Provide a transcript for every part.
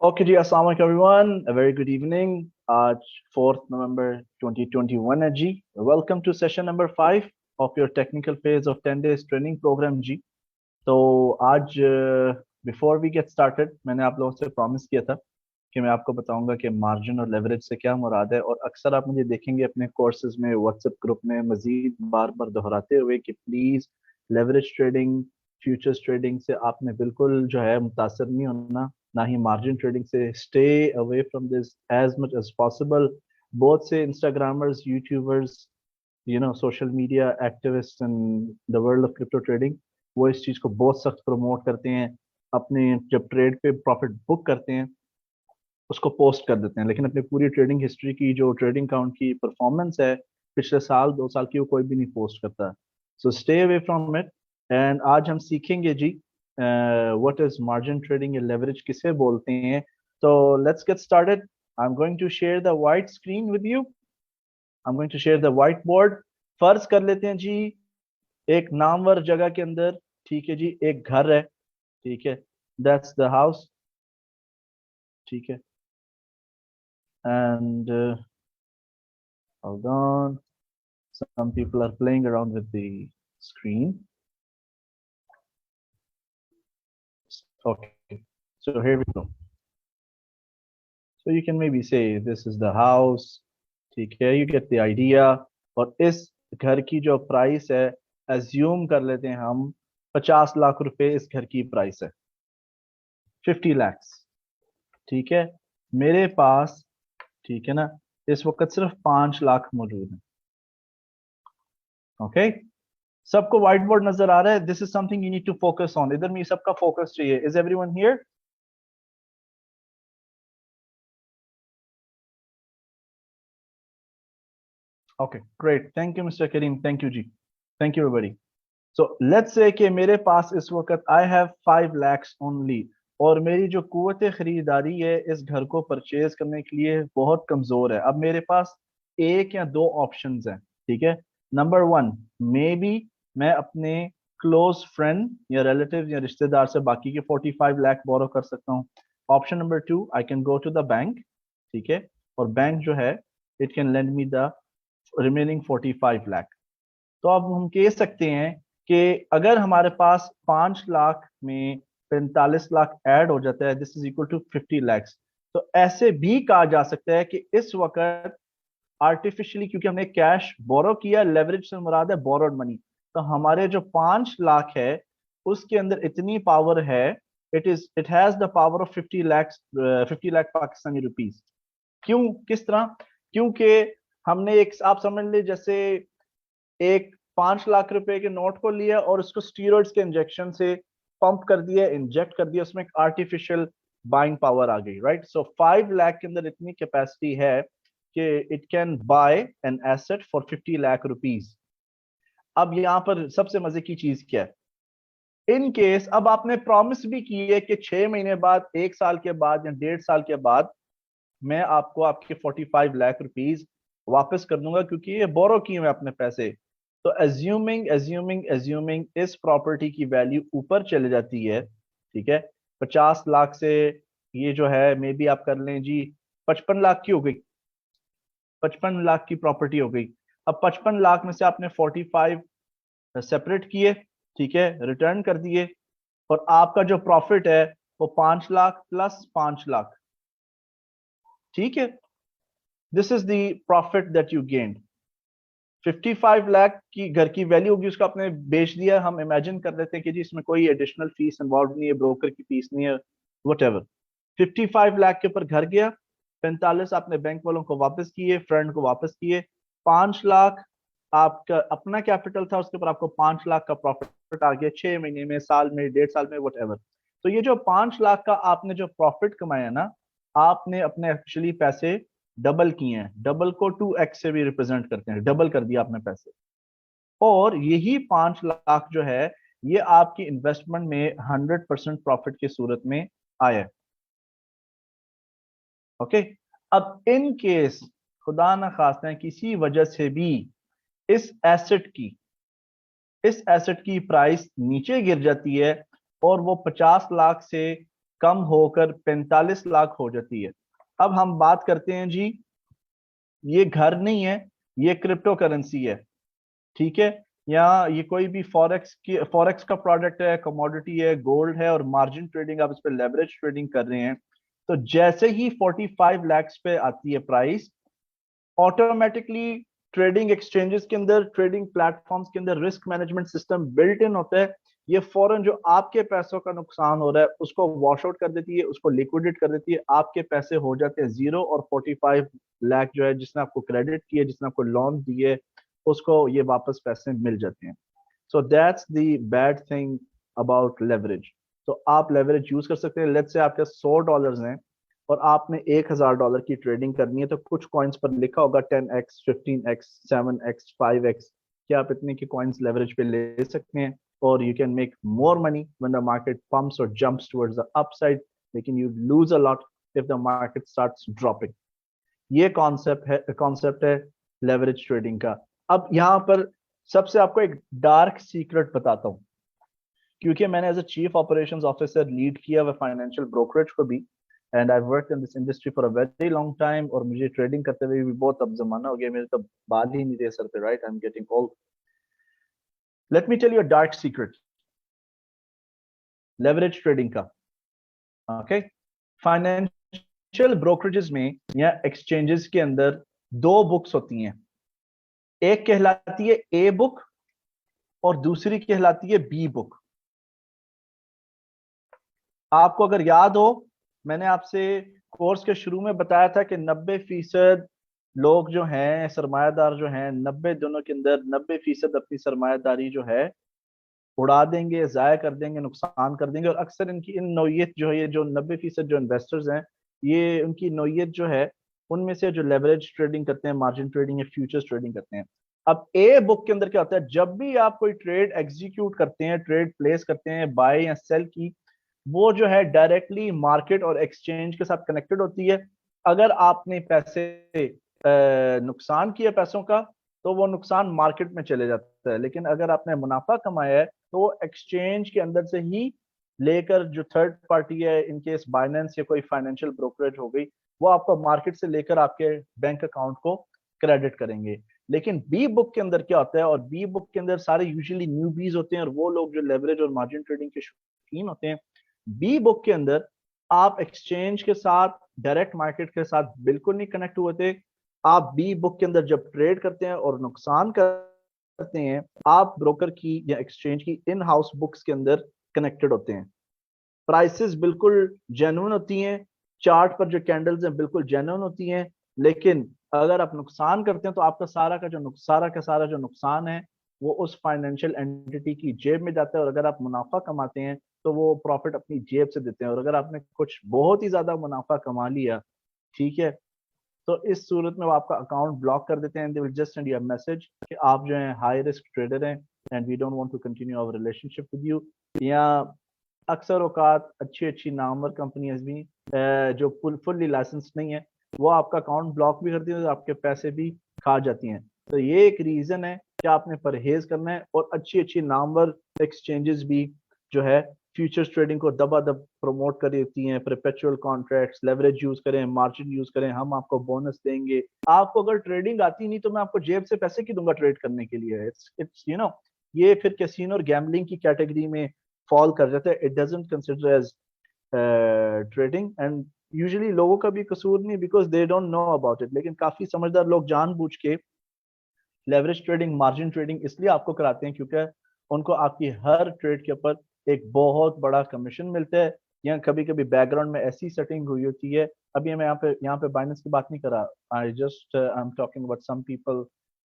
Okay जी, अस्सलाम वालेकुम everyone, a very good evening. आज 4 नवंबर 2021 है जी। Welcome to session number 5 of your technical phase of 10 days training program जी। तो आज बिफोर वी गेट स्टार्टेड, मैंने आप लोगों से प्रॉमिस किया था कि मैं आपको बताऊंगा कि मार्जिन और लेवरेज से क्या मुराद है। और अक्सर आप मुझे देखेंगे अपने कोर्सेज में, व्हाट्सएप ग्रुप में मजीद बार बार दोहराते हुए कि please leverage trading, futures trading से आपने बिल्कुल जो है मुतासर नहीं होना, ना ही मार्जिन ट्रेडिंग से। Stay away from this as much as possible. बहुत से instagrammers, youtubers, social media activist in the world of crypto trading, वो इस चीज को बहुत सख्त प्रमोट करते हैं। अपने जब ट्रेड पे प्रॉफिट बुक करते हैं उसको पोस्ट कर देते हैं, लेकिन अपनी पूरी ट्रेडिंग हिस्ट्री की, जो ट्रेडिंग अकाउंट की परफॉर्मेंस है पिछले साल 2 साल की, वो कोई भी नहीं पोस्ट करता। So stay away from it. And आज हम सीखेंगे जी व्हाट इज मार्जिन ट्रेडिंग या लेवरेज किसे बोलते हैं। तो let's get started. I am going to share the white screen with you. I am going to share the white board. फर्ज कर लेते हैं जी, एक नामवर जगह के अंदर, ठीक है जी, एक घर है, ठीक है, दैट्स द हाउस, ठीक है। And hold on, some people are playing around with the screen. Okay, so here we go. So you can maybe say this is the house, ठीक है, you get the idea। और इस घर की जो price है, एज्यूम कर लेते हैं हम 50 लाख रुपए इस घर की प्राइस है, 50 lakhs, ठीक है। मेरे पास, ठीक है ना, इस वक्त सिर्फ 5 लाख मौजूद है। ओके, सबको व्हाइट बोर्ड नजर आ रहा है? This is something you need to focus on. इधर में सबका फोकस चाहिए। Is everyone here? Okay, great, thank you mister Karim, thank you जी, thank you everybody. So let's say कि मेरे पास इस वक्त आई हैव 5 lakhs ओनली, और मेरी जो कुव्वत खरीदारी है इस घर को परचेज करने के लिए बहुत कमजोर है। अब मेरे पास एक या दो ऑप्शंस हैं, ठीक है। नंबर वन, मे बी मैं अपने क्लोज फ्रेंड या रिलेटिव या रिश्तेदार से बाकी के 45 लाख बोरो कर सकता हूँ। Option number two, I can go to the bank, ठीक है, और बैंक जो है it can lend me the remaining 45 lakh. तो अब हम कह सकते हैं कि अगर हमारे पास 5 लाख में 45 लाख ऐड हो जाता है, this is equal to 50 lakhs. तो ऐसे भी कहा जा सकता है कि इस वक्त आर्टिफिशियली, क्योंकि हमने कैश बोरो किया, लेवरेज से मुराद है बोरोड मनी, तो हमारे जो 5 लाख है उसके अंदर इतनी पावर है, it has the power of 50 lakhs, 50 lakh Pakistani rupees. क्यों, किस तरह? क्योंकि हमने एक, आप समझ ले, जैसे एक 5 लाख रुपए के नोट को लिया और उसको स्टीरॉइड्स के इंजेक्शन से पंप कर दिया, इंजेक्ट कर दिया, उसमें एक आर्टिफिशियल बाइंग पावर आ गई, राइट। सो 5 लाख के अंदर इतनी कैपेसिटी है कि it can buy an asset for 50 lakh rupees. अब यहाँ पर सबसे मजे की चीज क्या है, इन केस अब आपने प्रॉमिस भी की है कि 6 महीने बाद, 1 साल के बाद या 1.5 साल के बाद मैं आपको आपके 45 लाख रुपीज वापस कर दूंगा, क्योंकि ये बोरो किए हुए अपने पैसे। तो एज्यूमिंग एज्यूमिंग एज्यूमिंग इस प्रॉपर्टी की वैल्यू ऊपर चले जाती है, ठीक है, 50 लाख से, ये जो है मे बी आप कर लें जी 55 लाख की हो गई, 55 लाख की प्रॉपर्टी हो गई। अब 55 लाख में से आपने 45 सेपरेट किए, ठीक है, रिटर्न कर दिए, और आपका जो प्रॉफिट है वो 5 लाख प्लस 5 लाख, ठीक है। This is the profit that you gained. 55 lakh की घर की वैल्यू होगी, उसको आपने बेच दिया। हम इमेजिन कर लेते हैं कि जी इसमें कोई एडिशनल फीस इन्वॉल्व नहीं है, ब्रोकर की फीस नहीं है, वट एवर। 55 लाख के ऊपर घर गया, 45 आपने बैंक वालों को वापस किए, फ्रेंड को वापस किए, 5 लाख आपका अपना कैपिटल था, उसके ऊपर आपको 5 लाख का प्रॉफिट आ गया 6 महीने में, साल में, 1.5 साल में, वट एवर। तो ये जो 5 लाख का आपने जो प्रॉफिट कमाया ना, आपने अपने एक्चुअली पैसे डबल किए हैं। डबल को 2x से भी रिप्रेजेंट करते हैं, डबल कर दिया आपने पैसे। और यही 5 लाख जो है ये आपकी इन्वेस्टमेंट में 100% प्रॉफिट की सूरत में आया। ओके, अब इन केस खुदा ना खास्ता किसी वजह से भी इस एसेट की इस एसेट की प्राइस नीचे गिर जाती है और वो 50 लाख से कम होकर 45 लाख हो जाती है। अब हम बात करते हैं जी, ये घर नहीं है, ये क्रिप्टो करेंसी है, ठीक है, या ये कोई भी फॉरेक्स का प्रोडक्ट है, कमोडिटी है, गोल्ड है, और मार्जिन ट्रेडिंग आप इस पे लेवरेज ट्रेडिंग कर रहे हैं। तो जैसे ही 45 लाख पे आती है प्राइस, ऑटोमेटिकली ट्रेडिंग एक्सचेंजेस के अंदर, ट्रेडिंग प्लेटफॉर्म्स के अंदर risk management system built in होता है। ये फौरन जो आपके पैसों का नुकसान हो रहा है उसको वॉश आउट कर देती है, उसको लिक्विडेट कर देती है, आपके पैसे हो जाते हैं जीरो, और 45 लाख जो है जिसने आपको क्रेडिट किया, जिसने आपको लोन दिए, उसको ये वापस पैसे मिल जाते हैं। So that's the bad thing about leverage. तो आप लेवरेज यूज कर सकते हैं। लेट्स से आपके $100 हैं और आपने $1000 की ट्रेडिंग करनी है, तो कुछ कॉइन्स पर लिखा होगा 10x, 15x, 7x, 5x, क्या आप इतने की कॉइन्स लेवरेज पे ले सकते हैं, और you can make more money when the market pumps और जंप्स टुवर्ड्स द अपसाइड, लेकिन you lose a lot if the market starts dropping. ये कॉन्सेप्ट है लेवरेज ट्रेडिंग का। अब यहाँ पर सबसे आपको एक डार्क सीक्रेट बताता हूँ, क्योंकि मैंने as a chief operations officer lead किया हुआ फाइनेंशियल ब्रोकरेज को भी, and I work in this industry for a very long time, और मुझे ट्रेडिंग करते हुए भी बहुत अब जमाना हो गया, मेरे तो बाल ही नहीं रहे सर पे, right, I am getting old. Let me tell you a dark secret leverage trading का। ओके, फाइनेंशियल ब्रोकरेजेस में या एक्सचेंजेस के अंदर दो बुक्स होती हैं, एक कहलाती है ए बुक और दूसरी कहलाती है बी बुक। आपको अगर याद हो, मैंने आपसे कोर्स के शुरू में बताया था कि 90% लोग जो हैं सरमायादार जो हैं, 90 दिनों के अंदर 90% अपनी सरमायादारी जो है उड़ा देंगे, जाया कर देंगे, नुकसान कर देंगे। और अक्सर इनकी इन नौयत जो है, ये जो 90% जो इन्वेस्टर्स हैं, ये उनकी नौयत जो है उनमें से जो लेवरेज ट्रेडिंग करते हैं, मार्जिन ट्रेडिंग या फ्यूचर्स ट्रेडिंग करते हैं। अब ए बुक के अंदर क्या होता है, जब भी आप कोई ट्रेड एग्जीक्यूट करते हैं, ट्रेड प्लेस करते हैं, बाय या सेल की, वो जो है डायरेक्टली मार्केट और एक्सचेंज के साथ कनेक्टेड होती है। अगर आपने पैसे नुकसान किया पैसों का, तो वो नुकसान मार्केट में चले जाता है, लेकिन अगर आपने मुनाफा कमाया है तो वो एक्सचेंज के अंदर से ही लेकर, जो थर्ड पार्टी है, इनकेस बाइनेंस या कोई फाइनेंशियल ब्रोकरेज हो गई, वो आपको मार्केट से लेकर आपके बैंक अकाउंट को क्रेडिट करेंगे। लेकिन बी बुक के अंदर क्या होता है, और बी बुक के अंदर सारे यूजुअली न्यूबीज होते हैं, और वो लोग जो लेवरेज और मार्जिन ट्रेडिंग के शौकीन होते हैं। बी बुक के अंदर आप एक्सचेंज के साथ, डायरेक्ट मार्केट के साथ बिल्कुल नहीं कनेक्ट हुए थे। आप बी बुक के अंदर जब ट्रेड करते हैं और नुकसान करते हैं, आप ब्रोकर की या एक्सचेंज की इन हाउस बुक्स के अंदर कनेक्टेड होते हैं। प्राइसेस बिल्कुल जेन्युइन होती हैं, चार्ट पर जो कैंडल्स हैं बिल्कुल जेन्युइन होती हैं, लेकिन अगर आप नुकसान करते हैं तो आपका सारा जो नुकसान है वो उस फाइनेंशियल एंटिटी की जेब में जाता है, और अगर आप मुनाफा कमाते हैं तो वो प्रॉफिट अपनी जेब से देते हैं। और अगर आपने कुछ बहुत ही ज्यादा मुनाफा कमा लिया, ठीक है, तो इस सूरत में वो आपका अकाउंट ब्लॉक कर देते हैं, they will just send you a message कि आप जो है हाई रिस्क ट्रेडर हैं and we don't want to continue our relationship with you. या अक्सर औकात अच्छी अच्छी नामवर कंपनीज भी जो फुल्ली लाइसेंस नहीं है, वो आपका अकाउंट ब्लॉक भी करती है और आपके पैसे भी खा जाती हैं। तो ये एक रीजन है कि आपने परहेज करना है, और अच्छी अच्छी नामवर एक्सचेंजेस भी जो है फ्यूचर्स ट्रेडिंग को दबादब प्रमोट कर देती हैं। परपेचुअल कॉन्ट्रैक्ट्स, लेवरेज यूज करें, मार्जिन यूज करें, हम आपको बोनस देंगे। आपको अगर ट्रेडिंग आती नहीं तो मैं आपको जेब से पैसे क्यों दूंगा ट्रेड करने के लिए? इट्स ये फिर कैसीनो और गैम्बलिंग की कैटेगरी में फॉल कर जाता है। It doesn't consider as trading, and usually लोगों का भी कसूर नहीं, because they don't know about it. लेकिन काफी समझदार लोग जानबूझ के लेवरेज ट्रेडिंग, मार्जिन ट्रेडिंग इसलिए आपको कराते हैं क्योंकि उनको आपकी हर ट्रेड के ऊपर एक बहुत बड़ा कमीशन मिलता है, या कभी कभी बैकग्राउंड में ऐसी सेटिंग हुई होती है। अभी मैं यहाँ पे बाइनेंस की बात नहीं कर रहा, I am talking about some people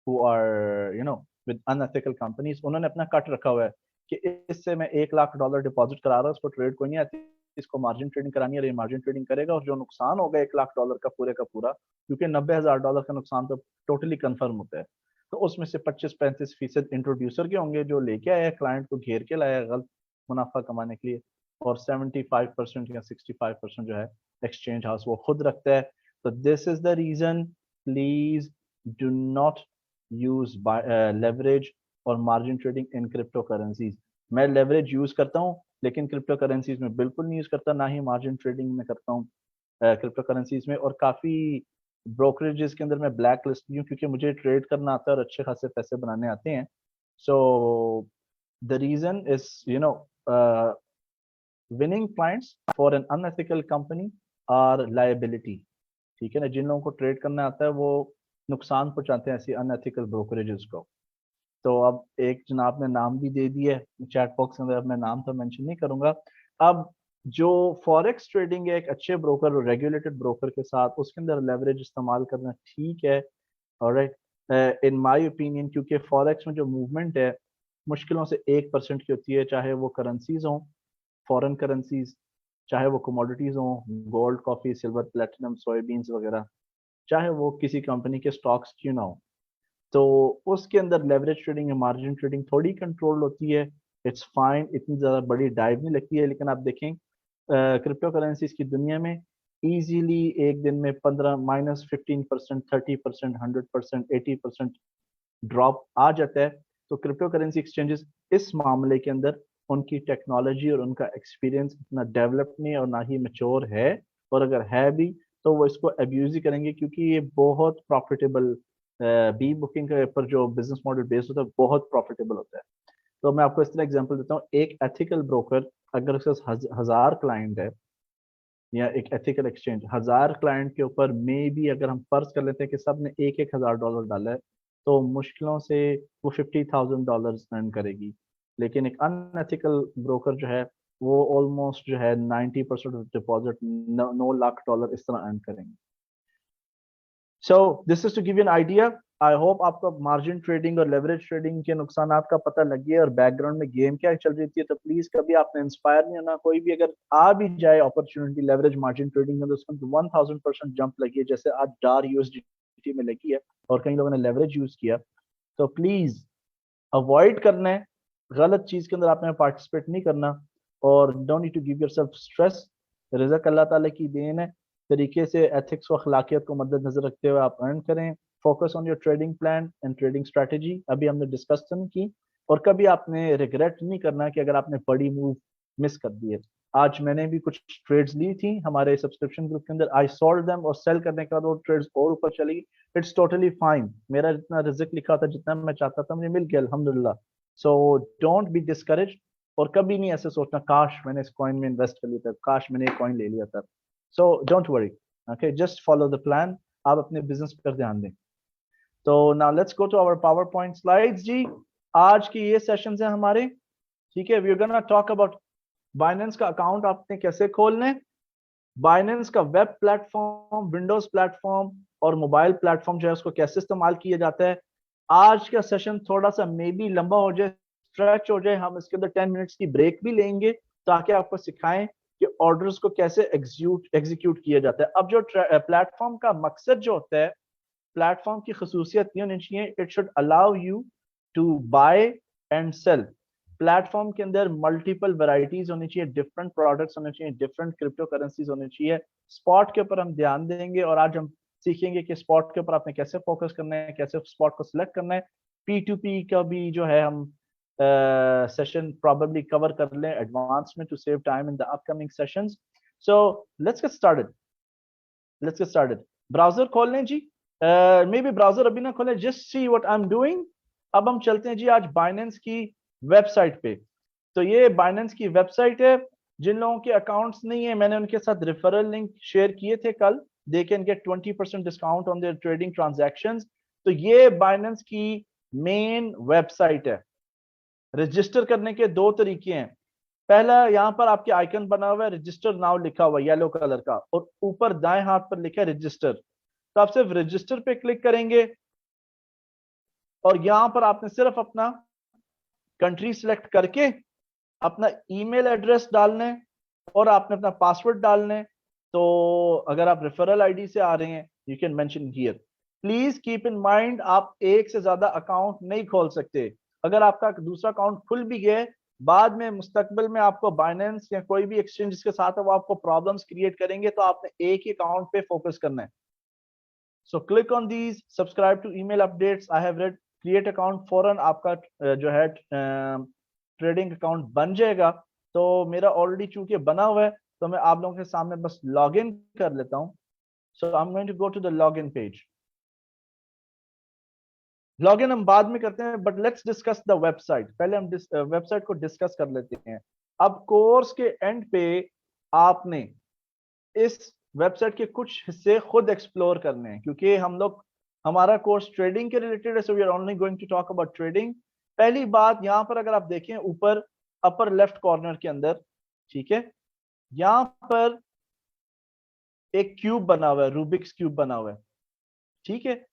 who are with unethical companies. उन्होंने अपना कट रखा हुआ है कि इससे मैं $1 लाख डिपॉजिट करा रहा हूँ, उसको ट्रेड कोई नहीं आती, इसको मार्जिन ट्रेडिंग करानी है, और ये मार्जिन ट्रेडिंग करेगा, और जो नुकसान होगा $1 लाख का पूरे का पूरा, क्योंकि $90,000 का नुकसान तो टोटली कंफर्म होता है, तो उसमें से 25-35% इंट्रोड्यूसर के होंगे जो लेके आया क्लाइंट को घेर के लाया गलत मुनाफा कमाने के लिए, और 75% या 65% जो है एक्सचेंज हाउस वो खुद रखता है। तो this is the reason, please do not use leverage और margin trading in crypto currencies. मैं लेवरेज यूज करता हूँ लेकिन क्रिप्टो करेंसीज में बिल्कुल नहीं यूज करता, ना ही मार्जिन ट्रेडिंग में करता हूँ क्रिप्टो करेंसीज में। और काफी ब्रोकरेजेस के अंदर मैं ब्लैक लिस्ट भी हूँ, क्योंकि मुझे ट्रेड करना आता है और अच्छे खासे पैसे बनाने आते हैं। So the reason is winning clients for an unethical company are liability. ठीक है ना, जिन लोगों को ट्रेड करना आता है वो नुकसान पहुंचाते हैं ऐसी अनएथिकल ब्रोकरेजेस को। तो अब एक जनाब ने नाम भी दे दिया है चैट बॉक्स में, अब मैं नाम तो मेंशन नहीं करूंगा। अब जो फॉरेक्स ट्रेडिंग है एक अच्छे ब्रोकर और रेगुलेटेड ब्रोकर के साथ, उसके अंदर लेवरेज इस्तेमाल करना ठीक है। ऑलराइट, इन माय ओपिनियन, क्योंकि फॉरेक्स में जो मूवमेंट है मुश्किलों से 1% की होती है, चाहे वो करेंसीज हों, फॉरेन करेंसीज, चाहे वो कमोडिटीज हों, gold, coffee, silver, platinum, soya beans वगैरह, चाहे वो किसी कंपनी के स्टॉक्स क्यों ना हो। तो उसके अंदर लेवरेज ट्रेडिंग या मार्जिन ट्रेडिंग थोड़ी कंट्रोल होती है। इट्स फाइन, इतनी ज्यादा बड़ी डाइव नहीं लगती है। लेकिन आप देखें क्रिप्टो करेंसीज की दुनिया में इजीली एक दिन में 15 -15%, 30%, 100%, 80% ड्रॉप आ जाता है। तो क्रिप्टो करेंसी एक्सचेंजेस इस मामले के अंदर उनकी टेक्नोलॉजी और उनका एक्सपीरियंस इतना डेवलप नहीं और ना ही मेच्योर है। और अगर है भी तो वो इसको अब्यूज ही करेंगे, क्योंकि ये बहुत प्रॉफिटेबल, बी बुकिंग पर जो बिजनेस मॉडल बेस्ड होता है बहुत प्रॉफिटेबल होता है। तो मैं आपको इस तरह एग्जांपल देता हूँ, एक एथिकल ब्रोकर अगर उसके पास 1000 क्लाइंट है, या एक एथिकल एक्सचेंज 1000 क्लाइंट के ऊपर मे भी अगर हम फर्ज कर लेते हैं कि सब ने एक एक $1000 डाला है, तो मुश्किलों से वो $50,000 अर्न करेगी। लेकिन एक अनएथिकल ब्रोकर जो है वो ऑलमोस्ट जो है 90% डिपॉजिट, 9 लाख डॉलर इस तरह अर्न करेंगे। So this is to give you an idea. I hope आपको मार्जिन ट्रेडिंग और लेवरेज ट्रेडिंग के नुकसान का पता लग गया और बैकग्राउंड में गेम क्या चल रही थी। तो प्लीज कभी आपने इंस्पायर नहीं होना, कोई भी अगर आ भी जाए अपॉर्चुनिटी लेवरेज मार्जिन ट्रेडिंग में, तो उसमें 1000% जंप लगी है, जैसे आज डार यूएसडीटी में लगी है और कई लोगों ने लेवरेज यूज किया। तो प्लीज अवॉइड करना है, गलत चीज के अंदर आपने पार्टिसिपेट नहीं करना। और don't need to give yourself stress, रिजक अल्लाह ताला की देन है। तरीके से एथिक्स और अखलाकियत को मद्देनजर रखते हुए आप अर्न करें। Focus on your trading plan and trading strategy, अभी हमने डिस्कस की। और कभी आपने रिग्रेट नहीं करना कि अगर आपने बड़ी मूव मिस कर दी है। आज मैंने भी कुछ ट्रेड्स ली थी हमारे सब्सक्रिप्शन ग्रुप के अंदर, आई सोल्ड देम, और सेल करने के बाद वो ट्रेड्स और ऊपर चली गई। इट्स टोटली फाइन, मेरा जितना रिजिक लिखा था, जितना मैं चाहता था मुझे मिल गया अल्हम्दुलिल्लाह। सो डोंट बी डिस्करेज, और कभी नहीं ऐसे सोचना काश मैंने इस कॉइन में इन्वेस्ट कर लिया था, काश मैंने एक कॉइन ले लिया था। So don't worry, okay, just follow the plan. आप अपने बिजनेस पर ध्यान दें। तो now let's go to our power point slides जी। आज की ये सेशंस हैं हमारे, ठीक है। We are gonna talk about Binance का अकाउंट आपने कैसे खोलना है, बाइनेंस का वेब प्लेटफॉर्म, विंडोज प्लेटफॉर्म और मोबाइल प्लेटफॉर्म जो है उसको कैसे इस्तेमाल किया जाता है। आज का सेशन थोड़ा सा मे बी लंबा हो जाए, स्ट्रेच हो जाए, हम इसके अंदर 10 मिनट्स की ब्रेक भी लेंगे ताकि आपको सिखाएं कि ऑर्डर्स को कैसे एग्जीक्यूट किया जाता है। अब जो प्लेटफॉर्म का मकसद जो होता है, प्लेटफॉर्म की खसूसियत ये होनी चाहिए, it should allow you to buy and sell. Platform के अंदर मल्टीपल वैरायटीज होनी चाहिए, डिफरेंट प्रोडक्ट्स होने चाहिए, डिफरेंट क्रिप्टो करेंसीज होनी चाहिए। स्पॉट के ऊपर हम ध्यान देंगे और आज हम सीखेंगे कि स्पॉट के ऊपर आपने कैसे फोकस करना है, कैसे स्पॉट को सिलेक्ट करना है। P2P का भी जो है हम सेशन प्रोबेबली कवर कर लें एडवांस में to save time in the upcoming sessions. So let's get started, let's get started. Browser खोल लें जी, मे बी ब्राउजर अभी ना खोलें, just see what I am doing. अब हम चलते हैं जी आज बाइनेंस की वेबसाइट पे। तो ये बाइनेंस की वेबसाइट है। जिन लोगों के अकाउंट्स नहीं है, मैंने उनके साथ रेफरल लिंक शेयर किए थे कल, they can get 20% discount on their trading transactions. तो ये बाइनेंस की मेन वेबसाइट है। रजिस्टर करने के दो तरीके हैं। पहला, यहाँ पर आपके आइकन बना हुआ है, रजिस्टर नाउ लिखा हुआ है येलो कलर का, और ऊपर दाएं हाथ पर लिखा है रजिस्टर। तो आप सिर्फ रजिस्टर पे क्लिक करेंगे और यहां पर आपने सिर्फ अपना कंट्री सिलेक्ट करके अपना ईमेल एड्रेस डालना है और आपने अपना पासवर्ड डालना है। तो अगर आप रेफरल आईडी से आ रहे हैं, you can mention here. Please keep in mind, आप एक से ज्यादा अकाउंट नहीं खोल सकते। अगर आपका दूसरा अकाउंट खुल भी गया, बाद में मुस्तकबिल में आपको बाइनेंस या कोई भी एक्सचेंज जिसके साथ है वो आपको प्रॉब्लम्स क्रिएट करेंगे, तो आपने एक ही अकाउंट पे फोकस करना है। So click on these, subscribe to email updates, I have read, create account. फौरन आपका जो है ट्रेडिंग अकाउंट बन जाएगा। तो मेरा ऑलरेडी चूंकि बना हुआ है, तो मैं आप लोगों के सामने बस लॉग इन कर लेता हूँ। So I am going to go to the log in page. Log in हम बाद में करते हैं, but let's discuss the website. पहले हम वेबसाइट को डिस्कस कर लेते हैं। अब कोर्स के एंड पे आपने इस वेबसाइट के कुछ हिस्से खुद एक्सप्लोर करने हैं, क्योंकि हमारा कोर्स ट्रेडिंग के रिलेटेड है, so we are only going to talk about trading. पहली बात, यहां पर अगर आप देखें ऊपर अपर लेफ्ट कॉर्नर के अंदर, ठीक है, यहां पर एक क्यूब बना हुआ है, रूबिक्स क्यूब बना हुआ है, ठीक है।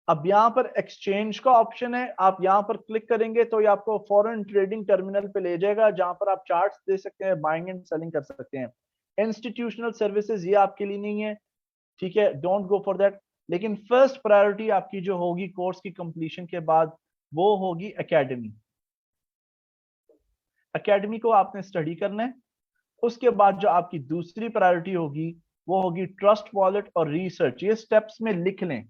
अब यहाँ पर एक्सचेंज का ऑप्शन है, आप यहाँ पर क्लिक करेंगे तो ये आपको फॉरेन ट्रेडिंग टर्मिनल पे ले जाएगा, जहां पर आप चार्ट्स दे सकते हैं, बाइंग एंड सेलिंग कर सकते हैं। इंस्टीट्यूशनल सर्विसेज ये आपके लिए नहीं है, ठीक है, डोंट गो फॉर दैट। लेकिन फर्स्ट प्रायोरिटी आपकी जो होगी कोर्स की कंप्लीशन के बाद, वो होगी एकेडमी। एकेडमी को आपने स्टडी करना है। उसके बाद जो आपकी दूसरी प्रायोरिटी होगी, वो होगी ट्रस्ट वॉलेट और रिसर्च। ये स्टेप्स में लिख लें,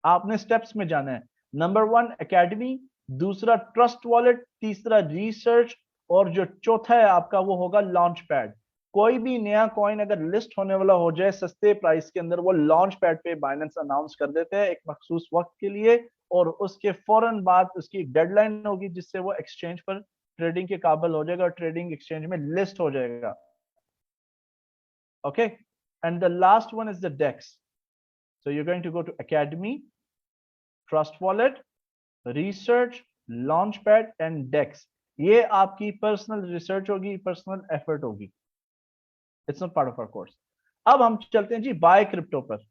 आपने स्टेप्स में जाना है। नंबर 1 एकेडमी, दूसरा ट्रस्ट वॉलेट, तीसरा रिसर्च, और जो चौथा है आपका वो होगा लॉन्च पैड। कोई भी नया कॉइन अगर लिस्ट होने वाला हो जाए सस्ते प्राइस के अंदर, वो लॉन्च पैड पे बाइनेंस अनाउंस कर देते हैं एक मखसूस वक्त के लिए, और उसके फौरन बाद उसकी एक डेडलाइन होगी जिससे वो एक्सचेंज पर ट्रेडिंग के काबिल हो जाएगा और ट्रेडिंग एक्सचेंज में लिस्ट हो जाएगा। Okay, and the last one is the DEX. So you're going to go to Academy, Trust Wallet, Research, Launchpad and Dex। ये आपकी पर्सनल रिसर्च होगी, पर्सनल एफर्ट होगी, it's not part of our course. अब हम चलते हैं जी bye crypto पर।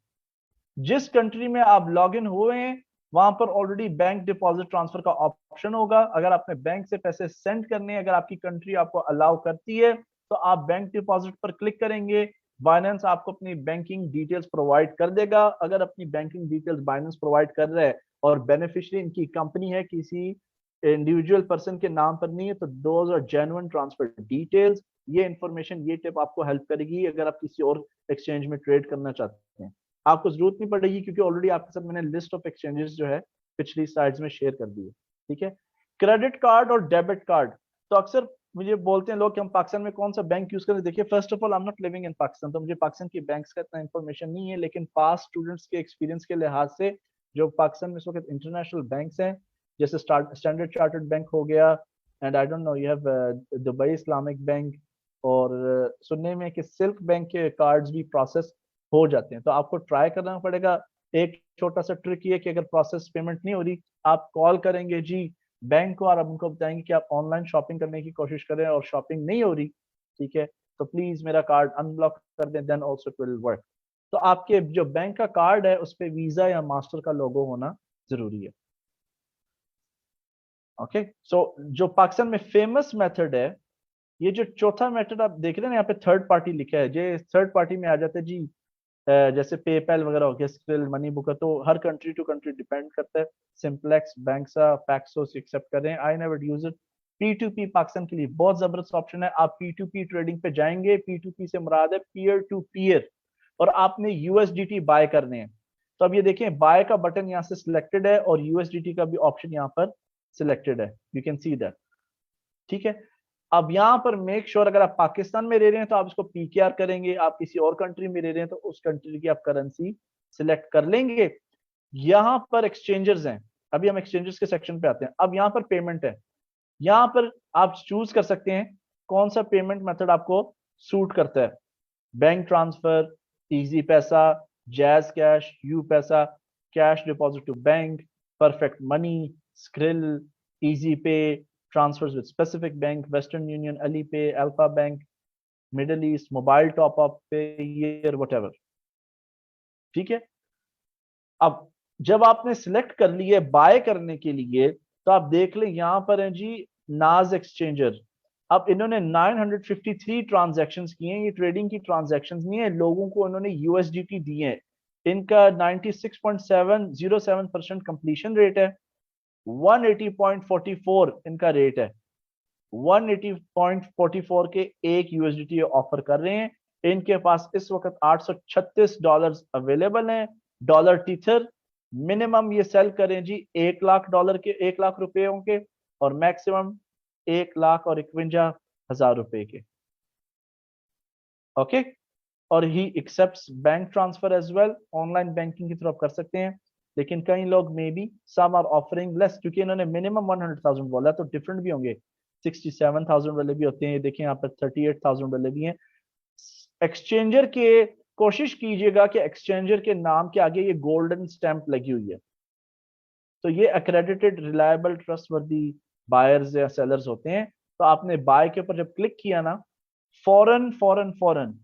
जिस कंट्री में आप लॉग इन हुए हैं, वहां पर ऑलरेडी बैंक डिपॉजिट ट्रांसफर का ऑप्शन होगा। अगर आपने बैंक से पैसे सेंड करने हैं, अगर आपकी कंट्री आपको अलाउ करती है, तो आप बैंक डिपॉजिट पर क्लिक करेंगे। बाइनेंस आपको अपनी बैंकिंग डिटेल्स प्रोवाइड कर देगा। अगर अपनी बैंकिंग डिटेल्स बाइनेंस प्रोवाइड कर रहा है और बेनिफिशियरी इनकी कंपनी है, किसी इंडिविजुअल पर्सन के नाम पर नहीं है, तो those are genuine transfer details. ये इंफॉर्मेशन, ये टिप आपको हेल्प करेगी अगर आप किसी और एक्सचेंज में ट्रेड करना चाहते हैं। आपको जरूरत नहीं पड़ेगी, क्योंकि ऑलरेडी आपके साथ मैंने लिस्ट ऑफ एक्सचेंजेस जो है पिछली स्लाइड्स में शेयर कर दी है, ठीक है। क्रेडिट कार्ड और डेबिट कार्ड, तो अक्सर मुझे बोलते हैं लोग कि हम पाकिस्तान में कौन सा बैंक यूज करें। देखिए, first of all I am not living in Pakistan, तो मुझे पाकिस्तान की बैंक्स का इतना इंफॉर्मेशन नहीं है, लेकिन पास स्टूडेंट्स के एक्सपीरियंस के लिहाज से जो पाकिस्तान में इस वक्त इंटरनेशनल बैंक्स हैं, जैसे स्टैंडर्ड चार्टर्ड बैंक हो गया, and I don't know you have Dubai Islamic bank, और सुनने में कि सिल्क बैंक के कार्ड्स भी प्रोसेस हो जाते हैं। तो आपको ट्राई करना पड़ेगा। एक छोटा सा ट्रिक ये कि अगर प्रोसेस पेमेंट नहीं हो रही, आप कॉल करेंगे जी बैंक को और आप उनको बताएंगे कि आप ऑनलाइन शॉपिंग करने की कोशिश करें और शॉपिंग नहीं हो रही, ठीक है, तो प्लीज मेरा कार्ड अनब्लॉक कर दें, then also it will work. तो आपके जो बैंक का कार्ड है उस पर वीजा या मास्टर का लोगो होना जरूरी है। ओके, सो जो पाकिस्तान में फेमस मेथड है, ये जो चौथा मेथड आप देख रहे हैं ना, यहाँ पे थर्ड पार्टी लिखा है, ये थर्ड पार्टी में आ जाते हैं जी। जैसे पेपैल वगैरह हो गया, स्क्रिल, मनी बुकर, तो हर कंट्री टू कंट्री डिपेंड करता है। सिंप्लेक्स, बैंक्सा, पैक्सोस एक्सेप्ट करें, I never use it. P2P Pakistan के लिए बहुत जबरदस्त ऑप्शन है। आप P2P ट्रेडिंग पे जाएंगे, P2P से मुराद है पीयर टू पीयर, और आपने यूएसडीटी बाय करने हैं। तो अब ये देखें, बाय का बटन यहाँ से सिलेक्टेड है और यूएसडीटी का भी ऑप्शन यहाँ पर सिलेक्टेड है, यू कैन सी दैट, ठीक है। अब यहाँ पर मेक श्योर अगर आप पाकिस्तान में रह रहे हैं तो आप इसको पीकेआर करेंगे, आप किसी और कंट्री में रह रहे हैं तो उस कंट्री की आप करेंसी सिलेक्ट कर लेंगे। यहाँ पर एक्सचेंजर्स हैं, अभी हम एक्सचेंजर्स के सेक्शन पे आते हैं। अब यहाँ पर पेमेंट है, यहाँ पर आप चूज कर सकते हैं कौन सा पेमेंट मेथड आपको सूट करता है। Bank transfer, Easypaisa, JazzCash, UPaisa, cash deposit to bank, perfect money, Skrill, easy pay, transfers with specific bank, Western Union, Alipay, Alpha Bank, Middle East, mobile top up, Payeer, whatever, ठीक है। अब जब आपने select कर लिए bye करने के लिए, तो आप देख लें यहाँ पर है जी नाज एक्सचेंजर। अब इन्होंने 953 ट्रांजैक्शंस किए हैं, ये ट्रेडिंग की ट्रांजैक्शंस नहीं है, लोगों को इन्होंने यूएसडीटी दिए हैं। इनका 96.707% कंप्लीशन रेट है, 180.44 इनका रेट है, 180.44 के एक यूएसडीटी ऑफर कर रहे हैं। इनके पास इस वक्त $836 अवेलेबल हैं। डॉलर टीथर मिनिमम ये सेल करें जी $1 लाख के, 1 लाख रुपयों के, और मैक्सिमम 1,51,000 रुपए के। ओके, और ही accepts bank transfer as well, online banking की तरफ कर सकते हैं। लेकिन कई लोग maybe some are offering less, क्योंकि इन्होंने मिनिमम 100,000 बोला, तो डिफरेंट भी होंगे, 67,000 वाले भी होते हैं, देखिए यहाँ पर 38,000 वाले भी हैं। एक्सचेंजर के कोशिश कीजिएगा कि एक्सचेंजर के नाम के आगे ये गोल्डन स्टैंप लगी हुई है, तो ये अक्रेडिटेड रिलायबल ट्रस्टवर्दी बायर्स या सेलर्स होते हैं। तो आपने बाय के ऊपर जब क्लिक किया ना, फौरन फौरन फौरन